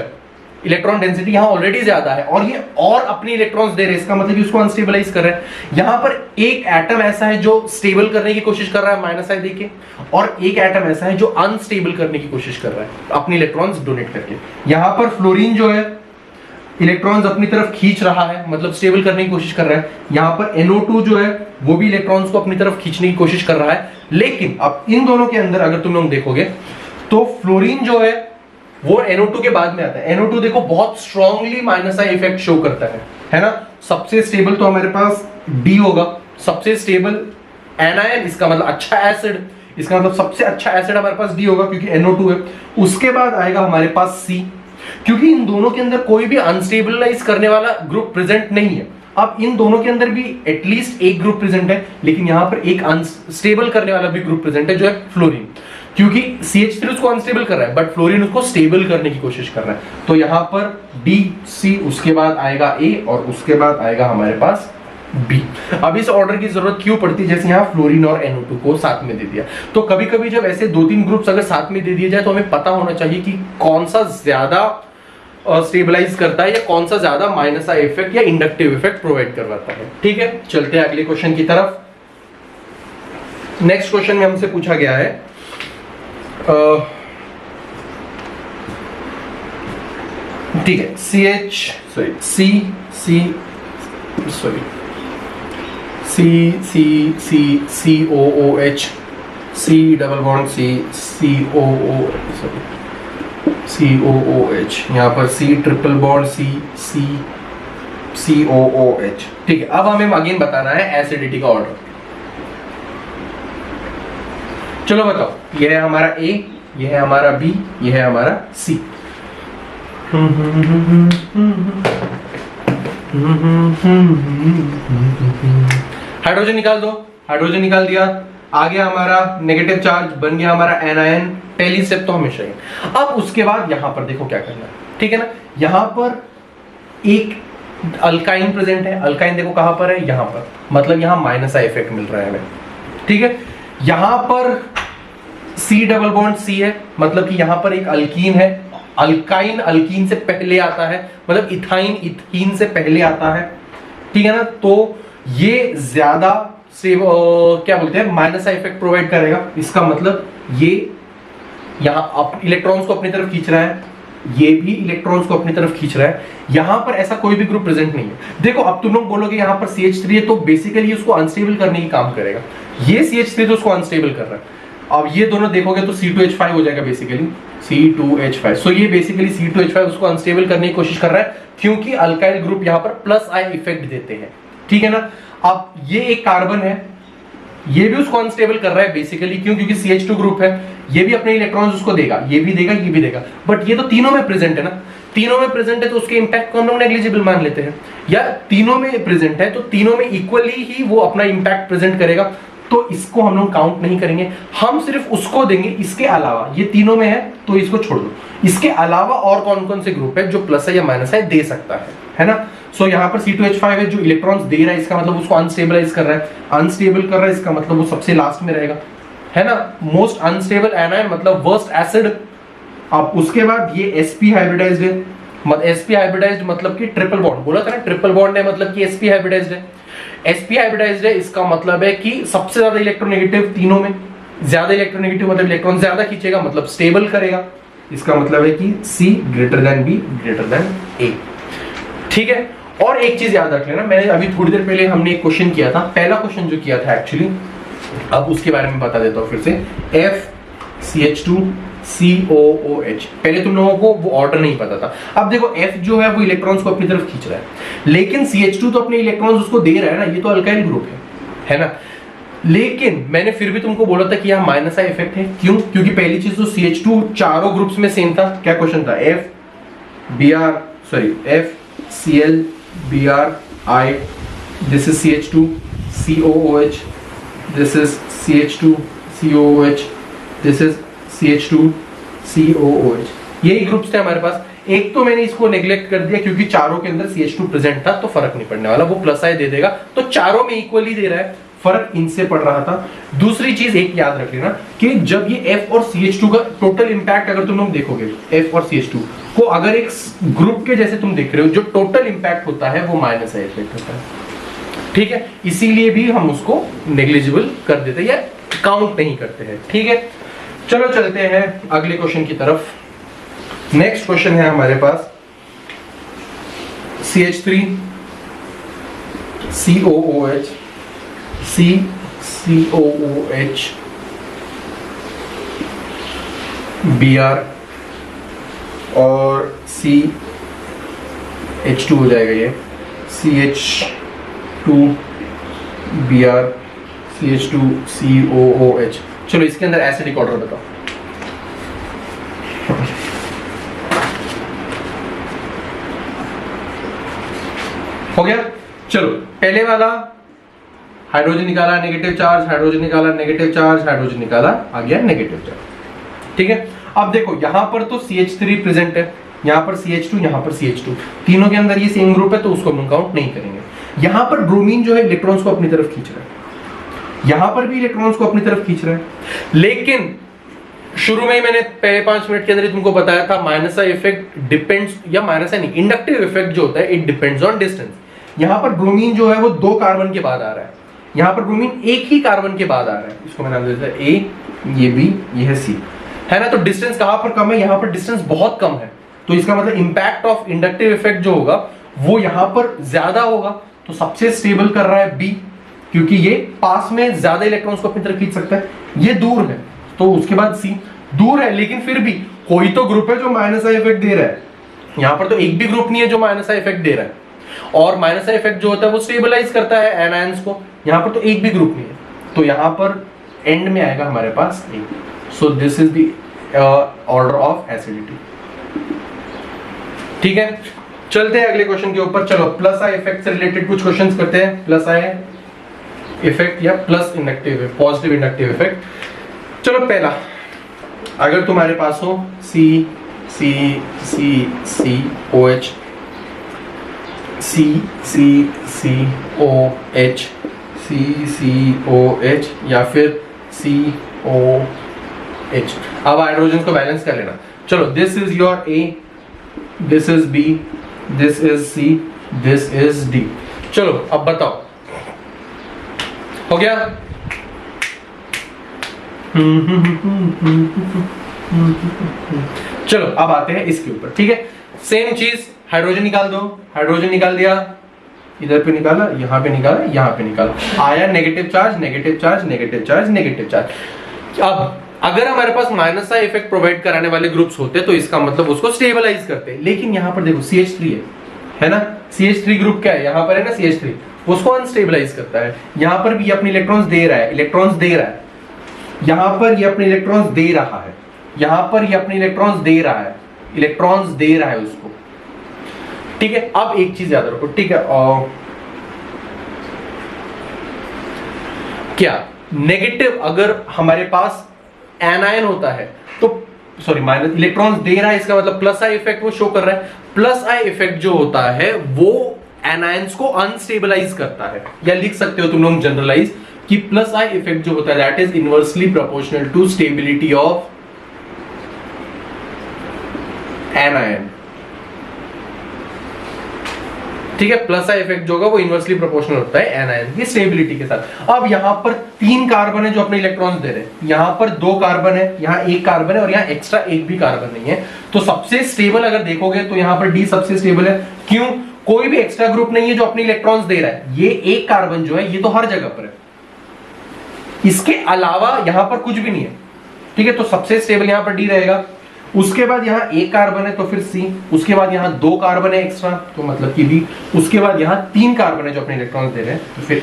electron density यहाँ ऑलरेडी ज्यादा है और ये और अपने इलेक्ट्रॉन्स दे रहे हैं, इसका मतलब इसको अनस्टेबलाइज कर रहे हैं। यहाँ पर एक एटम ऐसा है जो स्टेबल करने की कोशिश कर रहा है माइनस आई देके, और एक एटम ऐसा है जो अनस्टेबल करने की कोशिश कर रहा है अपने इलेक्ट्रॉन्स डोनेट करके। यहाँ पर फ्लोरीन जो है इलेक्ट्रॉन्स अपनी तरफ खींच रहा है, मतलब स्टेबल करने की कोशिश कर रहा है। यहाँ पर NO2 जो है वो भी इलेक्ट्रॉन्स को अपनी तरफ खींचने की कोशिश कर रहा है। लेकिन अब इन दोनों के अंदर अगर तुम लोग देखोगे तो फ्लोरीन जो है वो NO2 के बाद में आता है। NO2 देखो बहुत strongly minus I effect show करता है ना। सबसे स्टेबल तो हमारे पास D होगा, सबसे स्टेबल एनायन, इसका मतलब अच्छा एसिड, इसका मतलब सबसे अच्छा एसिड हमारे पास D होगा क्योंकि NO2 है। उसके बाद आएगा हमारे पास C, क्योंकि इन दोनों के अंदर कोई भी अनस्टेबलाइज करने वाला ग्रुप प्रेजेंट नहीं है। अब इन दोनों के अंदर भी एटलीस्ट एक ग्रुप प्रेजेंट है, लेकिन यहां पर एक अनस्टेबल करने वाला भी ग्रुप प्रेजेंट है जो है फ्लोरीन, क्योंकि CH3 उसको अनस्टेबल कर रहा है बट फ्लोरीन उसको स्टेबल करने की कोशिश कर रहा है। तो यहां पर D, C, उसके बाद आएगा A और उसके बाद आएगा हमारे पास B। अब इस ऑर्डर की जरूरत क्यों पड़ती है, जैसे यहाँ फ्लोरीन और NO2 को साथ में दे दिया, तो कभी कभी जब ऐसे 2-3 ग्रुप्स अगर साथ में दे दिए जाए तो हमें पता होना चाहिए कि कौन सा ज्यादा स्टेबलाइज करता है या कौन सा ज्यादा माइनस आई इफेक्ट या इंडक्टिव इफेक्ट प्रोवाइड करवाता है। ठीक है, चलते हैं अगले क्वेश्चन की तरफ। नेक्स्ट क्वेश्चन में हमसे पूछा गया है ठीक है, COOH, C double bond COOH, यहाँ पर C ट्रिपल बॉन्ड COOH। ठीक है, अब हमें अगेन बताना है एसिडिटी का ऑर्डर। चलो बताओ, यह है हमारा A, यह है हमारा B, यह है हमारा C। हाइड्रोजन निकाल दो, हाइड्रोजन निकाल दिया, आ गया हमारा नेगेटिव चार्ज, बन गया हमारा एनायन। पहली स्टेप तो हमेशा ही। अब उसके बाद यहां पर देखो क्या करना है, ठीक है ना। यहां पर एक अल्काइन प्रेजेंट है, अल्काइन देखो कहां पर है, यहां पर, मतलब यहां माइनस आई इफेक्ट मिल रहा है हमें। ठीक है, यहां पर C डबल बॉन्ड C है, मतलब कि यहां पर एक अल्कीन है। अल्काइन अल्कीन से पहले आता है, मतलब इथाइन इथीन से पहले आता है। ठीक है ना, तो ये ज्यादा से क्या बोलते हैं माइनस आई इफेक्ट प्रोवाइड करेगा। इसका मतलब ये यहां इलेक्ट्रॉन्स को अपनी तरफ खींच रहा है, ये भी इलेक्ट्रॉन्स को अपनी तरफ खींच रहा है। यहां पर ऐसा कोई भी ग्रुप प्रेजेंट नहीं है। देखो अब तुम लोग बोलोगे यहां पर CH3 है तो बेसिकली उसको अनस्टेबल करने की काम करेगा। ये CH3 तो उसको अनस्टेबल कर रहा है। अब ये दोनों देखोगे तो C2H5 हो जाएगा बेसिकली, C2H5। सो ये बेसिकली C2H5 उसको अनस्टेबल करने की कोशिश कर रहा है क्योंकि अल्काइल ग्रुप यहां पर प्लस आई इफेक्ट देते हैं। ठीक है ना, अब ये एक कार्बन है, ये भी उसको अनस्टेबल कर रहा है बेसिकली, क्यों, क्योंकि CH2 ग्रुप है, ये भी अपने इलेक्ट्रॉन्स उसको देगा, ये भी देगा, ये भी देगा, बट ये तो तीनों में प्रेजेंट है ना। तीनों में प्रेजेंट है तो उसके इंपैक्ट को हम लोग नेग्लिजिबल मान लेते हैं, या तीनों में प्रेजेंट है तो तीनों में इक्वली ही वो अपना इंपैक्ट प्रेजेंट करेगा, तो इसको हम लोग काउंट नहीं करेंगे। हम सिर्फ उसको देंगे, इसके अलावा ये तीनों में है तो इसको छोड़ दो, इसके अलावा और कौन कौन से ग्रुप है जो प्लस है या माइनस है दे सकता है ना। सो यहाँ पर C2H5 है जो इलेक्ट्रॉन्स दे रहा है, इसका मतलब उसको अनस्टेबलाइज कर रहा है, अनस्टेबल कर रहा है, इसका मतलब वो सबसे लास्ट में रहेगा, है ना। मोस्ट अनस्टेबल एनायन मतलब वर्स्ट एसिड। अब उसके बाद ये sp हाइब्रिडाइज्ड है, sp हाइब्रिडाइज्ड मतलब कि ट्रिपल बॉन्ड, बोला था ना ट्रिपल बॉन्ड है मतलब कि sp हाइब्रिडाइज्ड है। sp हाइब्रिडाइज्ड है, इसका मतलब है कि सबसे ज्यादा इलेक्ट्रोनेगेटिव, तीनों में ज्यादा इलेक्ट्रोनेगेटिव मतलब इलेक्ट्रॉन ज्यादा खींचेगा, मतलब स्टेबल करेगा। इसका मतलब है कि C greater than B greater than A। ठीक है, और एक चीज याद रख लेना, मैंने अभी थोड़ी देर पहले हमने एक क्वेश्चन किया था, पहला क्वेश्चन जो किया था एक्चुअली, अब उसके बारे में बता देता हूं फिर से। FCH2COOH, पहले तुम लोगों को वो ऑर्डर नहीं पता था। अब देखो F जो है वो इलेक्ट्रॉन्स को अपनी तरफ खींच रहा है, लेकिन CH2 तो अपने इलेक्ट्रॉन्स उसको दे रहा है ना, ये तो अल्काइल ग्रुप है ना। लेकिन मैंने फिर भी तुमको बोला था कि यहाँ माइनस आई इफेक्ट है, क्यों, क्योंकि पहली चीज तो CH2 चारों ग्रुप्स में सेम था। क्या क्वेश्चन था, FClBrI, this is CH2COOH, this is CH2COOH, this is CH2COOH। यही ग्रुप्स थे हमारे पास। एक तो मैंने इसको नेग्लेक्ट कर दिया क्योंकि चारों के अंदर CH2 प्रेजेंट था, तो फर्क नहीं पड़ने वाला, वो प्लस आई दे देगा, तो चारों में इक्वली दे रहा है। फर्क इनसे पड़ रहा था। दूसरी चीज एक याद रख लेना कि जब ये F और CH2 का टोटल इंपैक्ट अगर तुम लोग देखोगे, F और CH2 को अगर एक ग्रुप के जैसे तुम देख रहे हो, जो टोटल इंपैक्ट होता है वो माइनस आई इफेक्ट होता है। ठीक है, इसीलिए भी हम उसको नेग्लिजिबल कर देते हैं या काउंट नहीं करते हैं। ठीक है, चलो चलते हैं अगले क्वेश्चन की तरफ। नेक्स्ट क्वेश्चन है हमारे पास CH3 COOH COOH Br और CH2 हो जाएगा ये CH2 Br CH2 COOH। चलो इसके अंदर एसिडिक ऑर्डर बताओ। हो गया। चलो पहले वाला हाइड्रोजन निकाला नेगेटिव चार्ज, हाइड्रोजन निकाला नेगेटिव चार्ज, हाइड्रोजन निकाला आ गया नेगेटिव चार्ज। ठीक है, अब देखो यहां पर तो CH3 प्रेजेंट है, यहां पर CH2, यहां पर CH2, तीनों के अंदर ये सेम ग्रुप है तो उसको हम काउंट नहीं करेंगे। यहां पर ब्रोमीन जो है इलेक्ट्रॉन्स को अपनी तरफ खींच रहा है, यहां पर भी इलेक्ट्रॉन्स को अपनी तरफ खींच रहा है, लेकिन शुरू में ही मैंने पहले 5 मिनट के अंदर ही तुमको बताया था माइनस आई इफेक्ट डिपेंड्स, या माइनस आई नहीं, इंडक्टिव इफेक्ट जो होता है इट डिपेंड्स ऑन डिस्टेंस। यहां पर ब्रोमीन जो है वो 2 कार्बन के बाद आ रहा है, यहां पर ब्रोमीन एक ही कार्बन के बाद आ रहा है, इसको मैं नाम देता है A, ये B, ये है C, है ना। तो डिस्टेंस कहां पर कम है, यहां पर डिस्टेंस बहुत कम है, तो इसका मतलब इंपैक्ट ऑफ इंडक्टिव इफेक्ट जो होगा वो यहां पर ज्यादा होगा। तो सबसे स्टेबल कर रहा है B, क्योंकि ये पास में ज्यादा इलेक्ट्रॉन्स को अपनी तरफ खींच सकता है, ये दूर है तो उसके बाद C दूर है, लेकिन फिर भी कोई तो ग्रुप है जो माइनस आई इफेक्ट दे रहा है। यहां पर तो एक भी ग्रुप नहीं है जो माइनस आई इफेक्ट दे रहा है, और माइनस आई इफेक्ट जो होता है वो स्टेबलाइज करता है एनायंस को। यहां पर तो एक भी ग्रुप नहीं है, तो यहां पर एंड में आएगा हमारे पास A। So this is the order of acidity. ठीक है, चलते हैं अगले क्वेश्चन के ऊपर। चलो प्लस आई इफेक्ट से रिलेटेड कुछ क्वेश्चंस करते हैं। प्लस आई इफेक्ट या plus inductive positive inductive effect. चलो पहला, अगर तुम्हारे पास हो C C C C OH C C C OH C C OH या फिर COH। अब हाइड्रोजन को बैलेंस कर लेना। चलो this is your A, this is B, this is C, this is D। चलो अब बताओ, हो गया? चलो अब आते हैं इसके ऊपर। ठीक है, सेम चीज, हाइड्रोजन निकाल दो, हाइड्रोजन निकाल दिया, इधर पे निकाला, यहां पे निकाला, यहां पे निकाला, आया negative charge negative charge negative charge negative charge. अब अगर हमारे पास माइनस आई इफेक्ट प्रोवाइड कराने वाले ग्रुप्स होते तो इसका मतलब उसको स्टेबलाइज करते, लेकिन यहां पर देखो CH3 है ना, CH3 ग्रुप क्या है, यहां पर है ना CH3, उसको अनस्टेबलाइज करता है। यहां पर भी अपने इलेक्ट्रॉन्स दे रहा है, इलेक्ट्रॉन्स दे रहा है, यहां पर ये अपने इलेक्ट्रॉन्स दे रहा है, यहां पर ये अपने इलेक्ट्रॉन्स दे रहा है, इलेक्ट्रॉन्स दे रहा है उसको। ठीक है, अब एक चीज याद रखो, ठीक है, और क्या नेगेटिव अगर हमारे पास एनायन होता है तो सॉरी माइनस इलेक्ट्रॉन्स दे रहा है, इसका मतलब प्लस आई इफेक्ट वो शो कर रहा है। प्लस आई इफेक्ट जो होता है वो एनायंस को अनस्टेबलाइज करता है, या लिख सकते हो तुम लोग जनरलाइज कि प्लस आई इफेक्ट जो होता है that is inversely proportional to stability of anion. ठीक है, प्लस आई इफेक्ट जो होगा वो इनवर्सली प्रोपोर्शनल होता है एनायन की स्टेबिलिटी के साथ। अब यहां पर 3 कार्बन है जो अपने इलेक्ट्रॉन्स दे रहे हैं, यहां पर 2 कार्बन है, यहां 1 कार्बन है, और यहां एक्स्ट्रा एक भी कार्बन नहीं है। तो सबसे स्टेबल अगर देखोगे तो यहां पर D सबसे स्टेबल है। क्यों? कोई भी एक्स्ट्रा ग्रुप नहीं है जो अपने इलेक्ट्रॉन्स दे रहा है। ये 1 कार्बन जो है ये तो हर जगह पर है, इसके अलावा यहां पर कुछ भी नहीं है। ठीक है, तो सबसे स्टेबल यहां पर D रहेगा। उसके बाद यहां 1 कार्बन है तो फिर C, उसके बाद यहां 2 कार्बन है एक्स्ट्रा तो मतलब कि B, उसके बाद यहां 3 कार्बन है जो अपने इलेक्ट्रॉन्स दे रहे हैं तो फिर A।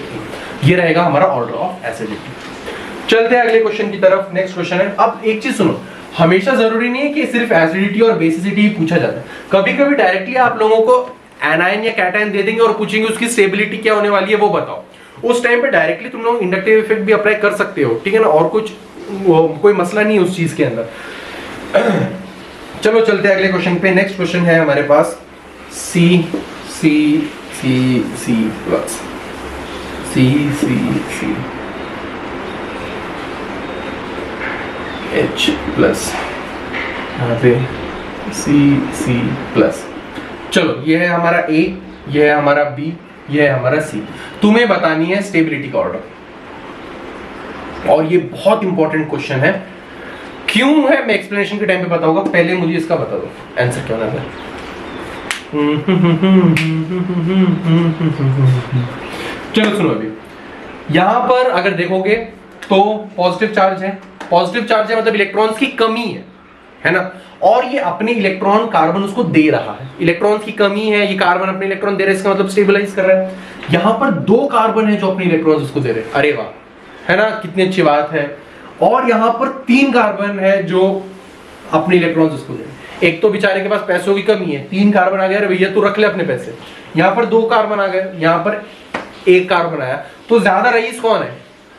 ये रहेगा हमारा ऑर्डर ऑफ एसिडिटी। चलते हैं अगले क्वेश्चन की तरफ। नेक्स्ट क्वेश्चन है, अब एक चीज सुनो, हमेशा जरूरी नहीं है कि सिर्फ एसिडिटी और बेसिसिटी पूछा जाता है। कभी कभी डायरेक्टली आप लोगों को एनायन या कैटायन दे देंगे और पूछेंगे उसकी स्टेबिलिटी क्या होने वाली है वो बताओ। उस टाइम पे डायरेक्टली तुम लोग इंडक्टिव इफेक्ट भी अप्लाई कर सकते हो, ठीक है ना, और कुछ कोई मसला नहीं है उस चीज के अंदर। चलो चलते हैं अगले क्वेश्चन पे। नेक्स्ट क्वेश्चन है हमारे पास C C C C plus C C C H plus, यहाँ पे सी सी प्लस। चलो ये है हमारा A, ये है हमारा B, ये है हमारा C। तुम्हें बतानी है स्टेबिलिटी का ऑर्डर, और ये बहुत इंपॉर्टेंट क्वेश्चन है। क्यों है मैं एक्सप्लेनेशन के टाइम पे बताऊंगा, पहले मुझे इसका बता दो आंसर क्या होना है। चलो सुनो, अभी यहां पर अगर देखोगे तो पॉजिटिव चार्ज है, पॉजिटिव चार्ज है मतलब इलेक्ट्रॉन्स की कमी है ना, और ये अपने इलेक्ट्रॉन कार्बन उसको दे रहा है, इलेक्ट्रॉन्स की कमी है, ये कार्बन अपने इलेक्ट्रॉन दे रहा है, इसका मतलब स्टेबलाइज कर रहा है। यहां पर 2 कार्बन है जो अपने इलेक्ट्रॉन्स उसको दे रहे हैं, अरे वाह, है ना, कितनी अच्छी बात है। और यहां पर 3 कार्बन है जो अपने इलेक्ट्रॉन्स उसको दे रहे हैं। एक तो बेचारे के पास पैसों की कमी है, 3 कार्बन आ गया, अरे भैया तू रख ले अपने पैसे। यहां पर 2 कार्बन आ गए, यहां पर 1 कार्बन आया, तो ज्यादा रईस कौन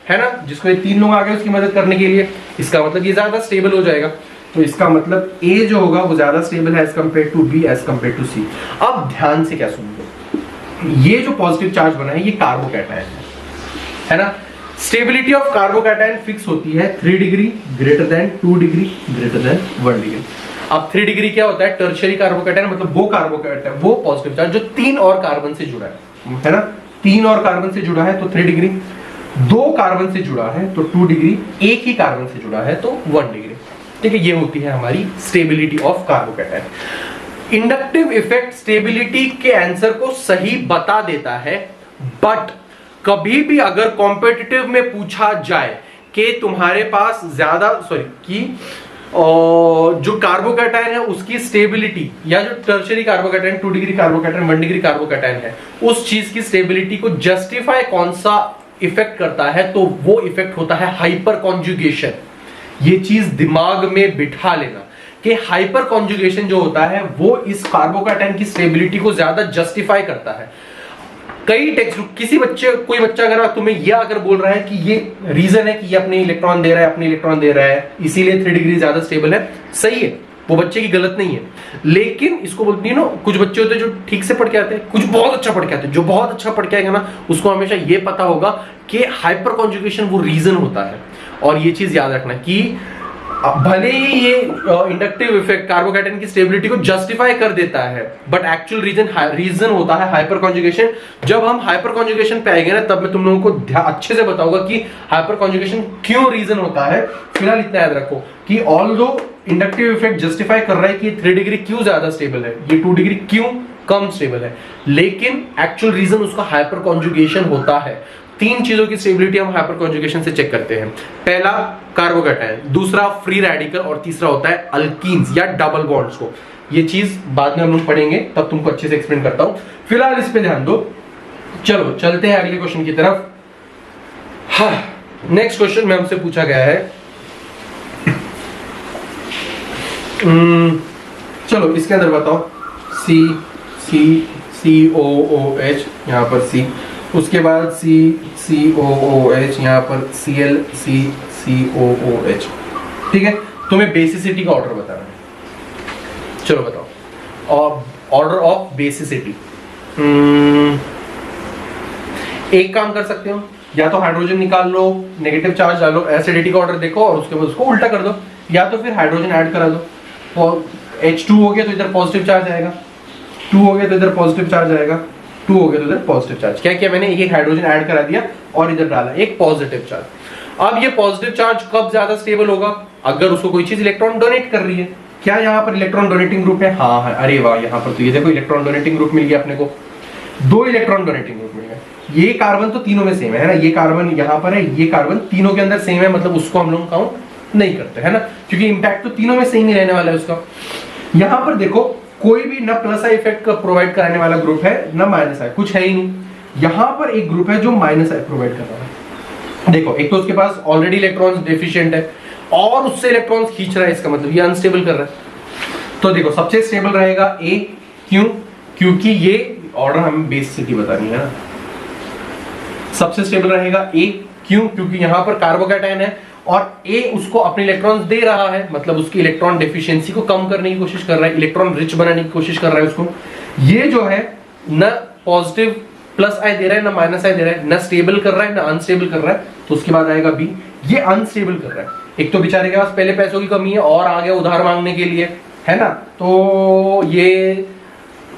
है ना, जिसको ये 3 लोग आ गए उसकी मदद करने के लिए, इसका मतलब ये ज्यादा स्टेबल हो जाएगा। तो इसका मतलब A जो होगा वो ज्यादा स्टेबल है as compare to B as compare to C। अब ध्यान से क्या सुन, ये जो पॉजिटिव चार्ज बना है ये कार्बोकैटायन है ना। स्टेबिलिटी ऑफ कार्बोकैटायन फिक्स होती है 3 degree greater than 2 degree greater than 1 degree. अब 3 डिग्री क्या होता है, टर्शियरी कार्बोकैटायन, मतलब वो कार्बोकैटायन, वो पॉजिटिव चार्ज जो 3 और कार्बन से जुड़ा है ना, 3 और कार्बन से जुड़ा है तो 3 डिग्री, 2 कार्बन से जुड़ा है तो 2 डिग्री, एक ही कार्बन से जुड़ा है तो 1 डिग्री। ठीक है, ये होती है हमारी stability of carbocation. Inductive effect stability के आंसर को सही बता देता है, बट कभी भी अगर कॉम्पिटिटिव में पूछा जाए कि तुम्हारे पास ज्यादा जो कार्बोकैटायन है उसकी स्टेबिलिटी, या जो tertiary carbocation 2 degree carbocation 1 degree carbocation है, उस चीज की स्टेबिलिटी को जस्टिफाई कौन सा इफेक्ट करता है, तो वो इफेक्ट होता है हाइपर कॉन्जुगेशन। ये चीज दिमाग में बिठा लेना कि हाइपर कॉन्जुगेशन जो होता है वो इस कार्बोकैटायन की स्टेबिलिटी को ज्यादा जस्टिफाई करता है। कई टेक्स्ट बुक, कोई बच्चा अगर तुम्हें यह अगर बोल रहा है कि ये रीजन है कि ये अपने इलेक्ट्रॉन दे रहा है इसीलिए 3 डिग्री ज्यादा स्टेबल है, सही है, वो बच्चे की गलत नहीं है। लेकिन इसको बोलती है ना, कुछ बच्चे होते हैं जो ठीक से पढ़ के आते हैं, कुछ बहुत अच्छा पढ़ के आते हैं। जो बहुत अच्छा पढ़ के आएगा ना उसको हमेशा ये पता होगा कि हाइपर कॉन्जुगेशन वो रीजन होता है। और ये चीज याद रखना कि भले ही ये इंडक्टिव इफेक्ट कार्बोकैटायन की स्टेबिलिटी को जस्टिफाई कर देता है, बट एक्चुअल रीजन होता है हाइपर कॉन्जुगेशन। जब हम हाइपर कॉन्जुगेशन पे आएंगे ना तब मैं तुम लोगों को अच्छे से बताऊंगा कि हाइपर कॉन्जुगेशन क्यों रीजन होता है। फिलहाल इतना याद रखो कि ऑल्दो इंडक्टिव इफेक्ट जस्टिफाई कर रहा है कि 3 डिग्री क्यों ज्यादा स्टेबल है, ये 2 डिग्री क्यों कम स्टेबल है, लेकिन एक्चुअल रीजन उसका हाइपर कॉन्जुगेशन होता है। 3 चीजों की स्टेबिलिटी हम हाइपर कॉन्जुगेशन से चेक करते हैं। पहला कार्बोकैटायन, दूसरा फ्री रेडिकल, और तीसरा होता है अल्कीन्स या डबल बॉन्ड्स को। ये चीज बाद में हम लोग पढ़ेंगे, तब तुमको अच्छे से एक्सप्लेन करता हूं, फिलहाल इस पे ध्यान दो। चलो चलते हैं अगले क्वेश्चन की तरफ। हाँ, नेक्स्ट क्वेश्चन में हमसे पूछा गया है, चलो इसके अंदर बताओ, सी सी सी ओ ओ एच, यहाँ पर सी, उसके बाद सी सी ओ ओ एच, यहाँ पर सी एल सी सी ओ ओ एच। ठीक है, तुम्हें बेसिसिटी का ऑर्डर बताना है। चलो बताओ, और ऑर्डर ऑफ बेसिसिटी। एक काम कर सकते हो, या तो हाइड्रोजन निकाल लो, नेगेटिव चार्ज डालो, एसिडिटी का ऑर्डर देखो और उसके बाद उसको उल्टा कर दो, या तो फिर हाइड्रोजन ऐड करा दो। H2 हो गया तो इधर पॉजिटिव चार्ज आएगा, 2 हो गया तो इधर पॉजिटिव चार्ज आएगा, 2 हो गया तो इधर पॉजिटिव चार्ज। क्या किया मैंने, एक हाइड्रोजन ऐड करा दिया और इधर डाला एक पॉजिटिव चार्ज। अब ये पॉजिटिव चार्ज कब ज्यादा स्टेबल होगा, अगर उसको कोई चीज इलेक्ट्रॉन डोनेट कर रही है। क्या यहाँ पर इलेक्ट्रॉन डोनेटिंग ग्रुप है? हाँ है, अरे वाह, यहाँ पर तो ये देखो इलेक्ट्रॉन डोनेटिंग ग्रुप मिल गया अपने को, 2 इलेक्ट्रॉन डोनेटिंग ग्रुप मिल गया। ये कार्बन तो तीनों में सेम है ना, ये कार्बन यहाँ पर है, ये कार्बन तीनों के अंदर सेम है, मतलब उसको हम लोग काउंट नहीं करते है ना, क्योंकि इंपैक्ट तो तीनों में सेम ही रहने वाला है उसका। यहाँ पर देखो कोई भी न प्लस आई इफेक्ट का प्रोवाइड कराने वाला ग्रुप है न माइनस आई, कुछ है ही नहीं। यहाँ पर एक ग्रुप है जो माइनस आई प्रोवाइड कर रहा है। देखो एक तो उसके पास ऑलरेडी इलेक्ट्रॉन्स डेफिशिएंट है और उससे इलेक्ट्रॉन्स खींच रहा है, इसका मतलब ये अनस्टेबल कर रहा है। तो देखो सबसे स्टेबल रहेगा ए, क्यों? क्योंकि ये ऑर्डर हमें बेसिसिटी बतानी है ना। सबसे स्टेबल रहेगा ए, क्यों? क्योंकि यहाँ पर कार्बोकैटायन है और ए उसको अपने इलेक्ट्रॉन्स दे रहा है, मतलब उसकी इलेक्ट्रॉन डेफिशिएंसी को कम करने की कोशिश कर रहा है, इलेक्ट्रॉन रिच बनाने की कोशिश कर रहा है उसको। ये जो है न पॉजिटिव प्लस आई दे रहा है ना माइनस आई दे रहा है, ना स्टेबल कर रहा है ना अनस्टेबल कर रहा है, तो उसके बाद आएगा बी, ये अनस्टेबल कर रहा है। एक तो बेचारे के पास पहले पैसों की कमी है और आ गया उधार मांगने के लिए, है ना, तो ये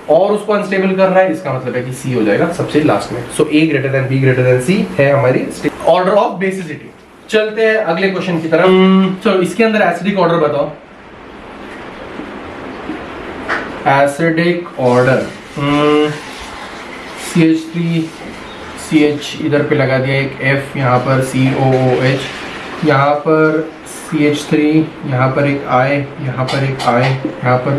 और उसको अनस्टेबल कर रहा है, इसका मतलब है कि सी हो जाएगा सबसे लास्ट में। So A greater than B greater than C है हमारी ऑर्डर ऑफ बेसिसिटी। चलते हैं अगले क्वेश्चन की तरफ। चलो इसके अंदर एसिडिक ऑर्डर बताओ। एसिडिक ऑर्डर CH3 CH इधर पे लगा दिया एक F, यहाँ पर COOH, यहाँ पर CH3, यहाँ पर एक I, यहाँ पर एक I, यहाँ पर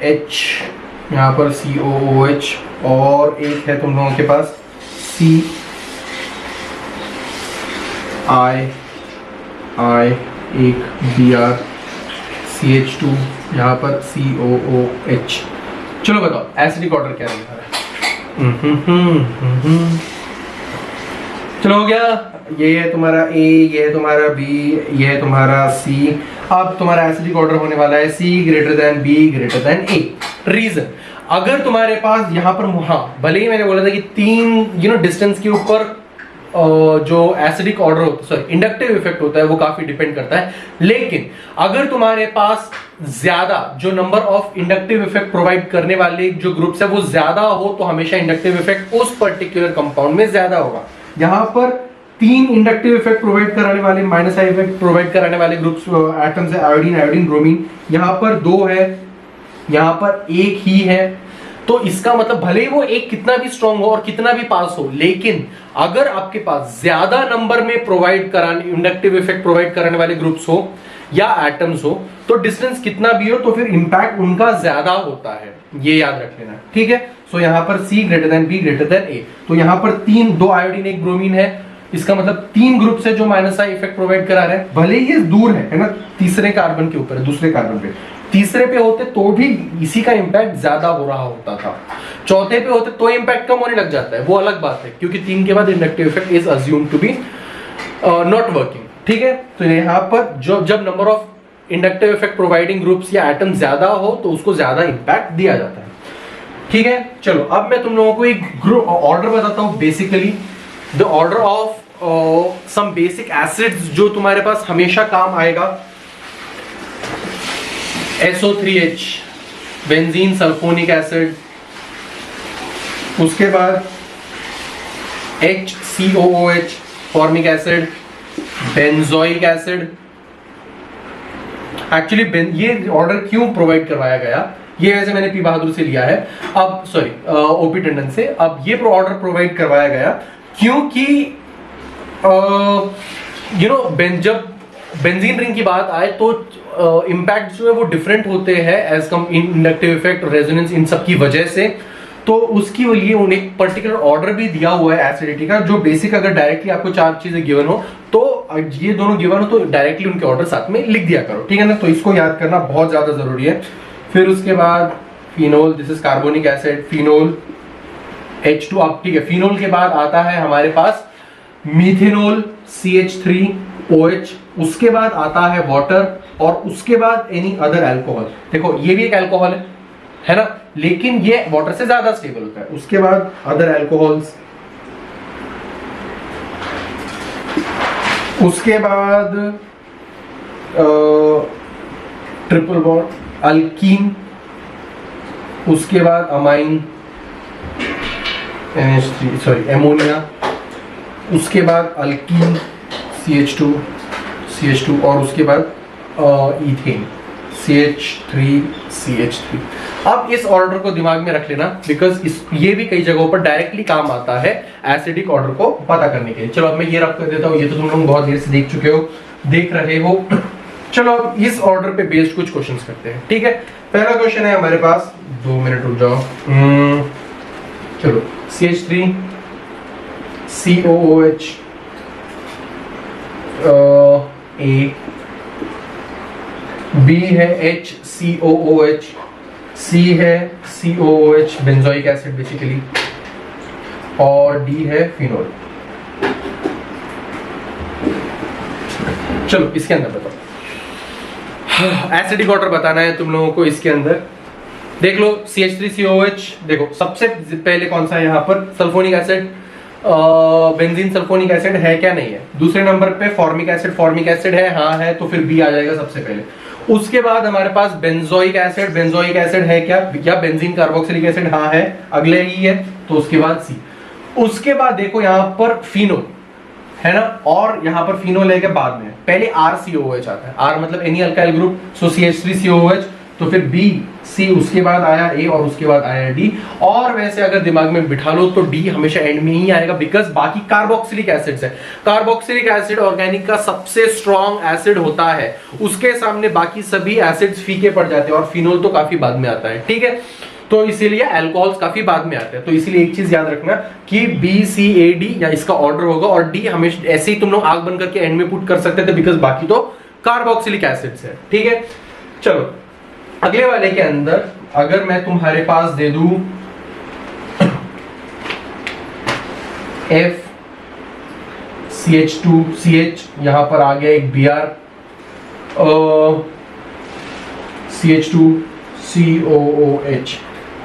H, यहाँ पर COOH, और एक है तुम लोगों के पास I, एक Br, CH2, यहाँ पर COOH। चलो बताओ एसिडिक ऑर्डर क्या लिखा है। चलो हो गया, ये है तुम्हारा A, ये है तुम्हारा B, ये है तुम्हारा C। अब तुम्हारा एसिडिक ऑर्डर होने वाला है C greater than B greater than A। Reason, अगर तुम्हारे पास यहाँ पर, हाँ भले ही मैंने बोला था कि तीन डिस्टेंस के ऊपर जो एसिडिक ऑर्डर होता है, सॉरी इंडक्टिव इफेक्ट होता है, वो काफी डिपेंड करता है, लेकिन अगर तुम्हारे पास ज्यादा जो number of inductive effect provide करने वाले जो ग्रुप्स है वो ज्यादा हो, तो हमेशा इंडक्टिव इफेक्ट उस पर्टिकुलर कंपाउंड में ज्यादा होगा। यहाँ पर तीन इंडक्टिव इफेक्ट प्रोवाइड कराने वाले, माइनस आई इफेक्ट प्रोवाइड कराने वाले ग्रुप्स एटम्स है, आयोडीन, आयोडीन, ब्रोमीन। यहाँ पर दो है, यहाँ पर एक ही है, तो इसका मतलब भले ही वो एक कितना भी स्ट्रॉन्ग हो और कितना भी पास हो, लेकिन अगर आपके पास ज्यादा नंबर में प्रोवाइड कराने, इंडक्टिव इफेक्ट प्रोवाइड कराने वाले ग्रुप्स हो या एटम्स हो, तो डिस्टेंस कितना भी हो तो फिर इंपैक्ट उनका ज्यादा होता है, ये याद रख लेना, ठीक है। सो यहाँ पर C greater than B greater than A, तो यहाँ पर दो आयोडीन एक ब्रोमीन है, इसका मतलब तीन ग्रुप से जो माइनस आई इफेक्ट प्रोवाइड करा रहे हैं, भले ही ये दूर है ना, तीसरे कार्बन के ऊपर है, दूसरे कार्बन पे, तीसरे पे होते तो भी इसी का इंपैक्ट ज्यादा हो रहा होता था, चौथे पे होते तो इंपैक्ट कम होने लग जाता है, वो अलग बात है, क्योंकि तीन के बाद inductive effect is assumed to be not working, ठीक है। तो यहाँ पर जब number of inductive effect providing groups या एटम ज्यादा हो तो उसको ज्यादा इंपैक्ट दिया जाता है, ठीक है। चलो अब मैं तुम लोगों को एक ग्रुप ऑर्डर बताता हूँ, basically the order of some basic acids जो तुम्हारे पास हमेशा काम आएगा। SO3H बेंजीन सल्फोनिक एसिड, उसके बाद HCOOH formic acid, benzoic acid. Actually ये ऑर्डर क्यों प्रोवाइड करवाया गया, ये वैसे मैंने पी बहादुर से लिया है, अब सॉरी ओपी टंडन से। अब ये ऑर्डर प्रोवाइड करवाया गया क्योंकि जब बेंजीन रिंग की बात आए तो इम्पैक्ट जो है वो डिफरेंट होते हैं एज कम इंडक्टिव इफेक्ट, रेजोनेंस, इन सब की वजह से, तो उसकी लिए उन्हें एक पर्टिकुलर ऑर्डर भी दिया हुआ है एसिडिटी का, जो बेसिक अगर डायरेक्टली आपको चार चीजें गिवन हो तो ये दोनों गिवन हो तो डायरेक्टली उनके ऑर्डर साथ में लिख दिया करो, ठीक है ना। तो इसको याद करना बहुत ज्यादा जरूरी है। फिर उसके बाद phenol, this is carbonic acid, phenol H2, अब ठीक है। फिनोल के बाद आता है हमारे पास मीथेनॉल CH3OH, उसके बाद आता है वाटर, और उसके बाद एनी अदर अल्कोहल। देखो ये भी एक अल्कोहल है ना, लेकिन ये वाटर से ज्यादा स्टेबल होता है। उसके बाद अदर अल्कोहल्स, उसके बाद ट्रिपल बॉन्ड अल्कीन, उसके बाद अमाइन NH3 सॉरी एमोनिया, उसके बाद अल्कीन CH2 और उसके बाद इथेन CH3CH3। अब इस ऑर्डर को दिमाग में रख लेना, बिकॉज ये भी कई जगहों पर डायरेक्टली काम आता है एसिडिक ऑर्डर को पता करने के लिए। चलो अब मैं ये रख कर देता हूँ, ये तो तुम लोग बहुत देर से देख चुके हो, देख रहे हो। चलो अब इस ऑर्डर पे बेस्ड कुछ क्वेश्चंस करते हैं, ठीक है। पहला क्वेश्चन है हमारे पास, 2 मिनट रुक जाओ। चलो CH3 COOH A, B है HCOOH, C है COOH बेंजोइक एसिड बेसिकली, और D है फिनोल। चलो इसके अंदर बताओ, एसिडिक ऑर्डर बताना है तुम लोगों को। इसके अंदर देख लो CH3COOH, देखो सबसे पहले कौन सा है यहाँ पर, sulphonic acid, benzene sulphonic acid है क्या, नहीं है। दूसरे नंबर पे फॉर्मिक एसिड है, हाँ है, तो फिर बी आ जाएगा सबसे पहले। उसके बाद हमारे पास बेंजोइक एसिड है क्या बेंजीन कार्बोक्सिलिक एसिड, हाँ है, अगले ही है, तो उसके बाद सी। उसके बाद देखो यहाँ पर फिनोल है ना, और यहाँ पर फिनोल है क्या बाद में, पहले RCOOH आता है, R मतलब एनी अल्काइल ग्रुप, सो CH3COOH, तो फिर B C, उसके बाद आया A और उसके बाद आया D। और वैसे अगर दिमाग में बिठा लो तो D हमेशा एंड में ही आएगा, बिकॉज बाकी कार्बोक्सिलिक एसिड्स है। कार्बोक्सिलिक एसिड ऑर्गेनिक का सबसे स्ट्रॉन्ग एसिड होता है, उसके सामने बाकी सभी एसिड्स फीके पड़ जाते हैं, और फिनोल तो काफी बाद में आता है, ठीक है। तो इसीलिए अल्कोहल्स काफी बाद में आते हैं, तो इसीलिए एक चीज याद रखना कि BCAD या इसका ऑर्डर होगा, और D हमेशा ऐसे ही तुम लोग आग बंद करके एंड में पुट कर सकते थे, बिकॉज बाकी तो कार्बोक्सिलिक एसिड्स है, ठीक है। चलो अगले वाले के अंदर अगर मैं तुम्हारे पास दे दूं FCH2CH, यहां पर आ गया एक Br, CH2COOH।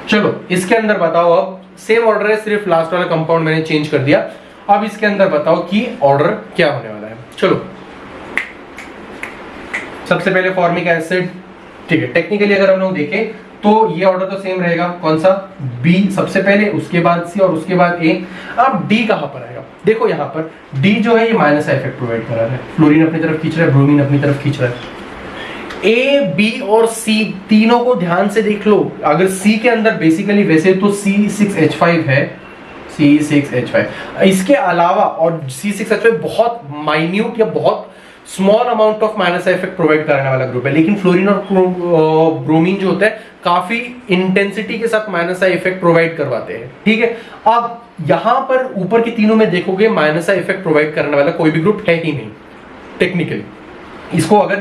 चलो इसके अंदर बताओ, अब सेम ऑर्डर है, सिर्फ लास्ट वाला कंपाउंड मैंने चेंज कर दिया। अब इसके अंदर बताओ कि ऑर्डर क्या होने वाला है। चलो सबसे पहले फॉर्मिक एसिड, ठीक है। टेक्निकली अगर हम लोग देखें तो ये ऑर्डर तो सेम रहेगा, कौन सा, बी सबसे पहले, उसके बाद सी और उसके बाद ए। अब डी कहां पर आएगा, देखो यहां पर डी जो है ये माइनस इफेक्ट प्रोवाइड कर रहा है, फ्लोरीन अपनी तरफ खींच रहा है, ब्रोमीन अपनी तरफ खींच रहा है। ए बी और सी तीनों को ध्यान से देख लो, अगर सी के अंदर बेसिकली वैसे तो C6H5 है, C6H5, इसके अलावा और C6H5 बहुत माइन्यूट या बहुत small amount of minus effect provide करने वाला ग्रुप है, लेकिन फ्लोरीन और ब्रोमीन जो होता है काफी इंटेंसिटी के साथ माइनस इफेक्ट प्रोवाइड करवाते हैं, ठीक है। अब यहां पर ऊपर के तीनों में देखोगे माइनस इफेक्ट प्रोवाइड करने वाला कोई भी ग्रुप है ही नहीं टेक्निकली। इसको अगर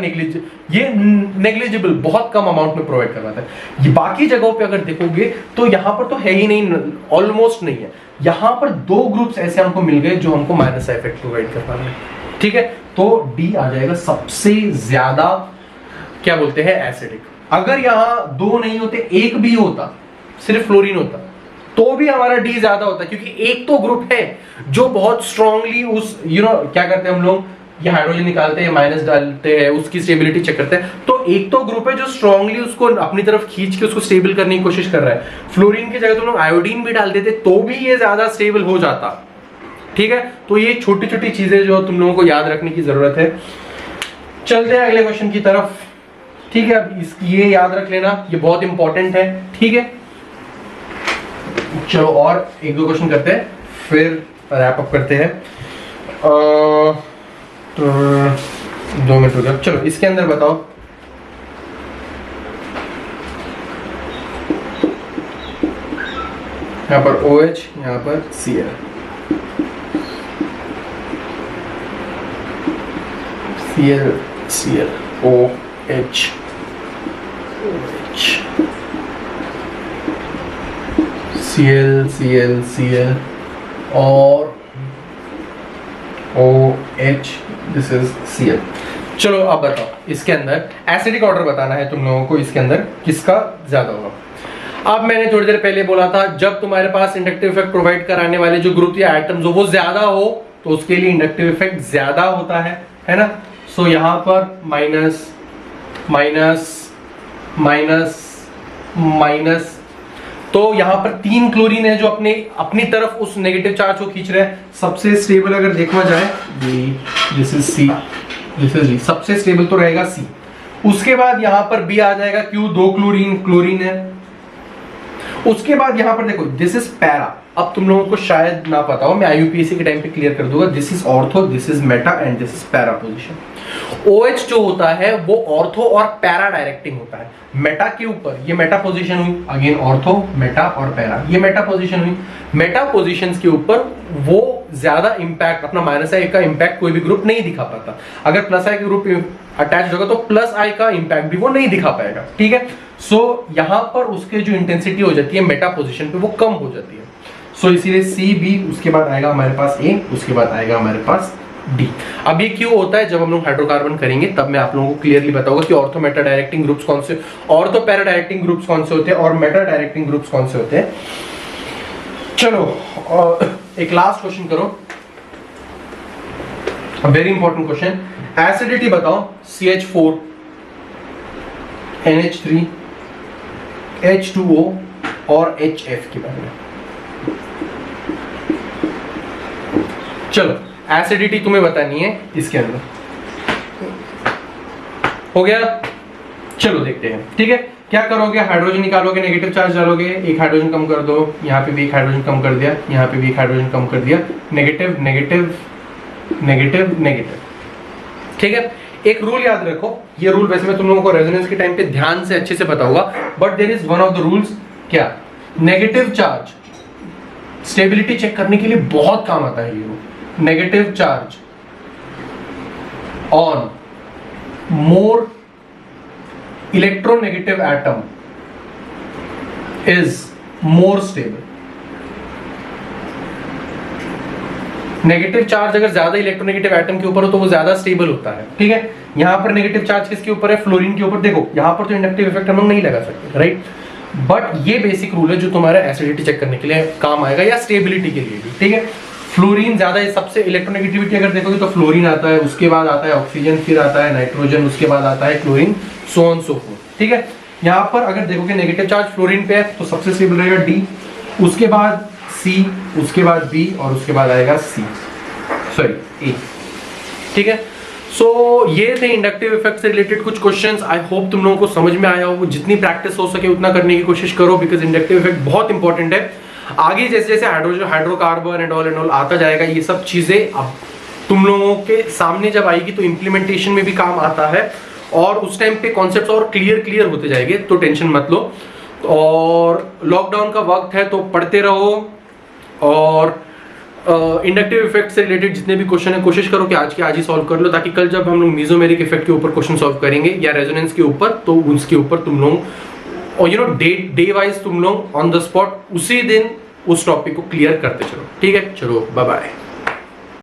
नेग्लिजिबल बहुत कम अमाउंट में प्रोवाइड करवाता है। ये बाकी जगहों पे अगर देखोगे तो यहां पर तो है ही नहीं, ऑलमोस्ट नहीं है। यहां पर दो ग्रुप्स ऐसे हमको मिल गए जो हमको माइनस इफेक्ट प्रोवाइड कर पा रहे हैं, ठीक है। तो डी आ जाएगा सबसे ज्यादा, क्या बोलते हैं, एसिडिक। अगर यहां दो नहीं होते, एक भी होता, सिर्फ फ्लोरीन होता, तो भी हमारा डी ज्यादा होता, क्योंकि एक तो ग्रुप है जो बहुत स्ट्रांगली उस क्या करते हैं हम लोग, ये हाइड्रोजन निकालते हैं, माइनस डालते हैं, उसकी स्टेबिलिटी चेक करते हैं। तो एक तो ग्रुप है जो स्ट्रांगली उसको अपनी तरफ खींच के उसको स्टेबल करने की कोशिश कर रहा है। फ्लोरीन की जगह तो लोग आयोडीन भी डाल देते तो भी ये ज्यादा स्टेबल हो जाता, ठीक है। तो ये छोटी छोटी चीजें जो तुम लोगों को याद रखने की जरूरत है। चलते हैं अगले क्वेश्चन की तरफ, ठीक है। अब ये याद रख लेना, ये बहुत इंपॉर्टेंट है, ठीक है। चलो और एक दो क्वेश्चन करते हैं, फिर रैप अप करते हैं। तो 2 मिनट हो गया। चलो इसके अंदर बताओ, यहाँ पर OH, यहाँ पर Cl, Cl OH Cl और OH, दिस इज Cl। चलो अब बताओ इसके अंदर एसिडिक ऑर्डर बताना है तुम लोगों को, इसके अंदर किसका ज्यादा होगा। अब मैंने थोड़ी देर पहले बोला था, जब तुम्हारे पास इंडक्टिव इफेक्ट प्रोवाइड कराने वाले जो ग्रुप या एटम्स हो वो ज्यादा हो तो उसके लिए इंडक्टिव इफेक्ट ज्यादा होता है ना। सो यहां पर माइनस माइनस माइनस माइनस, तो यहां पर 3 क्लोरीन है जो अपनी तरफ उस नेगेटिव चार्ज को खींच रहे हैं। सबसे स्टेबल अगर देखा जाए, this is C, this is D, सबसे स्टेबल तो रहेगा सी। उसके बाद यहां पर बी आ जाएगा, क्यों, 2 क्लोरीन है। उसके बाद यहां पर देखो, दिस इज पैरा। अब तुम लोगों को शायद ना पता हो, मैं IUPAC के टाइम पे क्लियर कर दूंगा। This is ortho, this is Meta and this is para position. OH जो होता है वो ऑर्थो और पैरा डायरेक्टिंग होता है। मेटा के ऊपर ये मेटा पोजीशन हुई, अगेन ऑर्थो, मेटा और पैरा, ये मेटा पोजीशन हुई। मेटा पोजीशंस के ऊपर वो ज्यादा इंपैक्ट, अपना माइनस आई का इंपैक्ट कोई भी ग्रुप नहीं दिखा पाता। अगर प्लस आई के ग्रुप अटैच होगा तो प्लस आई का इंपैक्ट भी वो नहीं दिखा पाएगा, ठीक है। सो यहां पर उसके जो इंटेंसिटी हो जाती है मेटा पोजीशन पे वो कम हो जाती है। सो इसीलिए सी बी, उसके बाद आएगा हमारे पास ए, उसके बाद आएगा हमारे पास डी। अब ये क्यों होता है, जब हम लोग हाइड्रोकार्बन करेंगे तब मैं आप लोगों को क्लियरली बताऊंगा कि ऑर्थो मेटा डायरेक्टिंग ग्रुप्स कौन से, ऑर्थो पैरा डायरेक्टिंग ग्रुप्स कौन से होते हैं और मेटा डायरेक्टिंग ग्रुप्स कौन से होते हैं। चलो एक लास्ट क्वेश्चन करो, वेरी इंपॉर्टेंट क्वेश्चन। एसिडिटी बताओ CH4 NH3 H2O और HF के बारे में। चलो एसिडिटी तुम्हें बतानी है इसके अंदर, हो गया। चलो देखते हैं, ठीक है। क्या करोगे, हाइड्रोजन निकालोगे, नेगेटिव चार्ज डालोगे, एक हाइड्रोजन कम कर दो, यहाँ पे भी एक हाइड्रोजन कम कर दिया, यहाँ पे भी एक हाइड्रोजन कम कर दिया, नेगेटिव नेगेटिव नेगेटिव नेगेटिव, ठीक है। एक रूल याद रखो, ये रूल वैसे मैं तुम लोगों को रेजोनेंस के टाइम पे ध्यान से अच्छे से बताऊंगा, but there is one of the rules, क्या, नेगेटिव चार्ज स्टेबिलिटी चेक करने के लिए बहुत काम आता है ये rule. Negative charge on more electronegative atom is more stable. Negative charge अगर ज्यादा इलेक्ट्रोनेगेटिव एटम के ऊपर हो तो वो ज्यादा स्टेबल होता है, ठीक है। यहां पर नेगेटिव चार्ज किसके ऊपर है, फ्लोरीन के ऊपर। देखो यहां पर तो इंडक्टिव इफेक्ट हम लोग नहीं लगा सकते, राइट, बट ये बेसिक रूल है जो तुम्हारा एसिडिटी चेक करने के लिए काम आएगा या स्टेबिलिटी के लिए भी, ठीक है। फ्लोरीन ज्यादा है, सबसे इलेक्ट्रोनेगेटिविटी अगर देखोगे तो फ्लोरीन आता है, उसके बाद आता है ऑक्सीजन, फिर आता है नाइट्रोजन, उसके बाद आता है chlorine, so on so fourth, ठीक है। यहां पर अगर देखोगे नेगेटिव चार्ज फ्लोरीन पे है तो सबसे स्टेबल रहेगा डी, उसके बाद सी, उसके बाद बी और उसके बाद आएगा सी, सॉरी ए, ठीक है। सो ये थे इंडक्टिव इफेक्ट से रिलेटेड कुछ क्वेश्चंस। आई होप तुम लोगों को समझ में आया हो, जितनी प्रैक्टिस हो सके उतना करने की कोशिश करो, बिकॉज इंडक्टिव इफेक्ट बहुत इंपॉर्टेंट है। आगे जैसे जैसे हाइड्रोकार्बन एंड ऑल आता जाएगा, ये सब चीजें अब तुम लोगों के सामने जब आएगी तो इम्प्लीमेंटेशन में भी काम आता है, और उस टाइम पे कॉन्सेप्ट्स और क्लियर होते जाएंगे, तो टेंशन मत लो। और लॉकडाउन का वक्त है तो पढ़ते रहो, और इंडक्टिव इफेक्ट से रिलेटेड जितने भी क्वेश्चन है कोशिश करो कि आज के आज ही सॉल्व कर लो, ताकि कल जब हम लोग मीजोमेरिक इफेक्ट के ऊपर क्वेश्चन सॉल्व करेंगे या रेजोनेंस के ऊपर, तो उसके ऊपर तुम लोग और डे वाइज तुम लोग ऑन द स्पॉट उसी दिन उस टॉपिक को क्लियर करते चलो, ठीक है। चलो बाय बाय।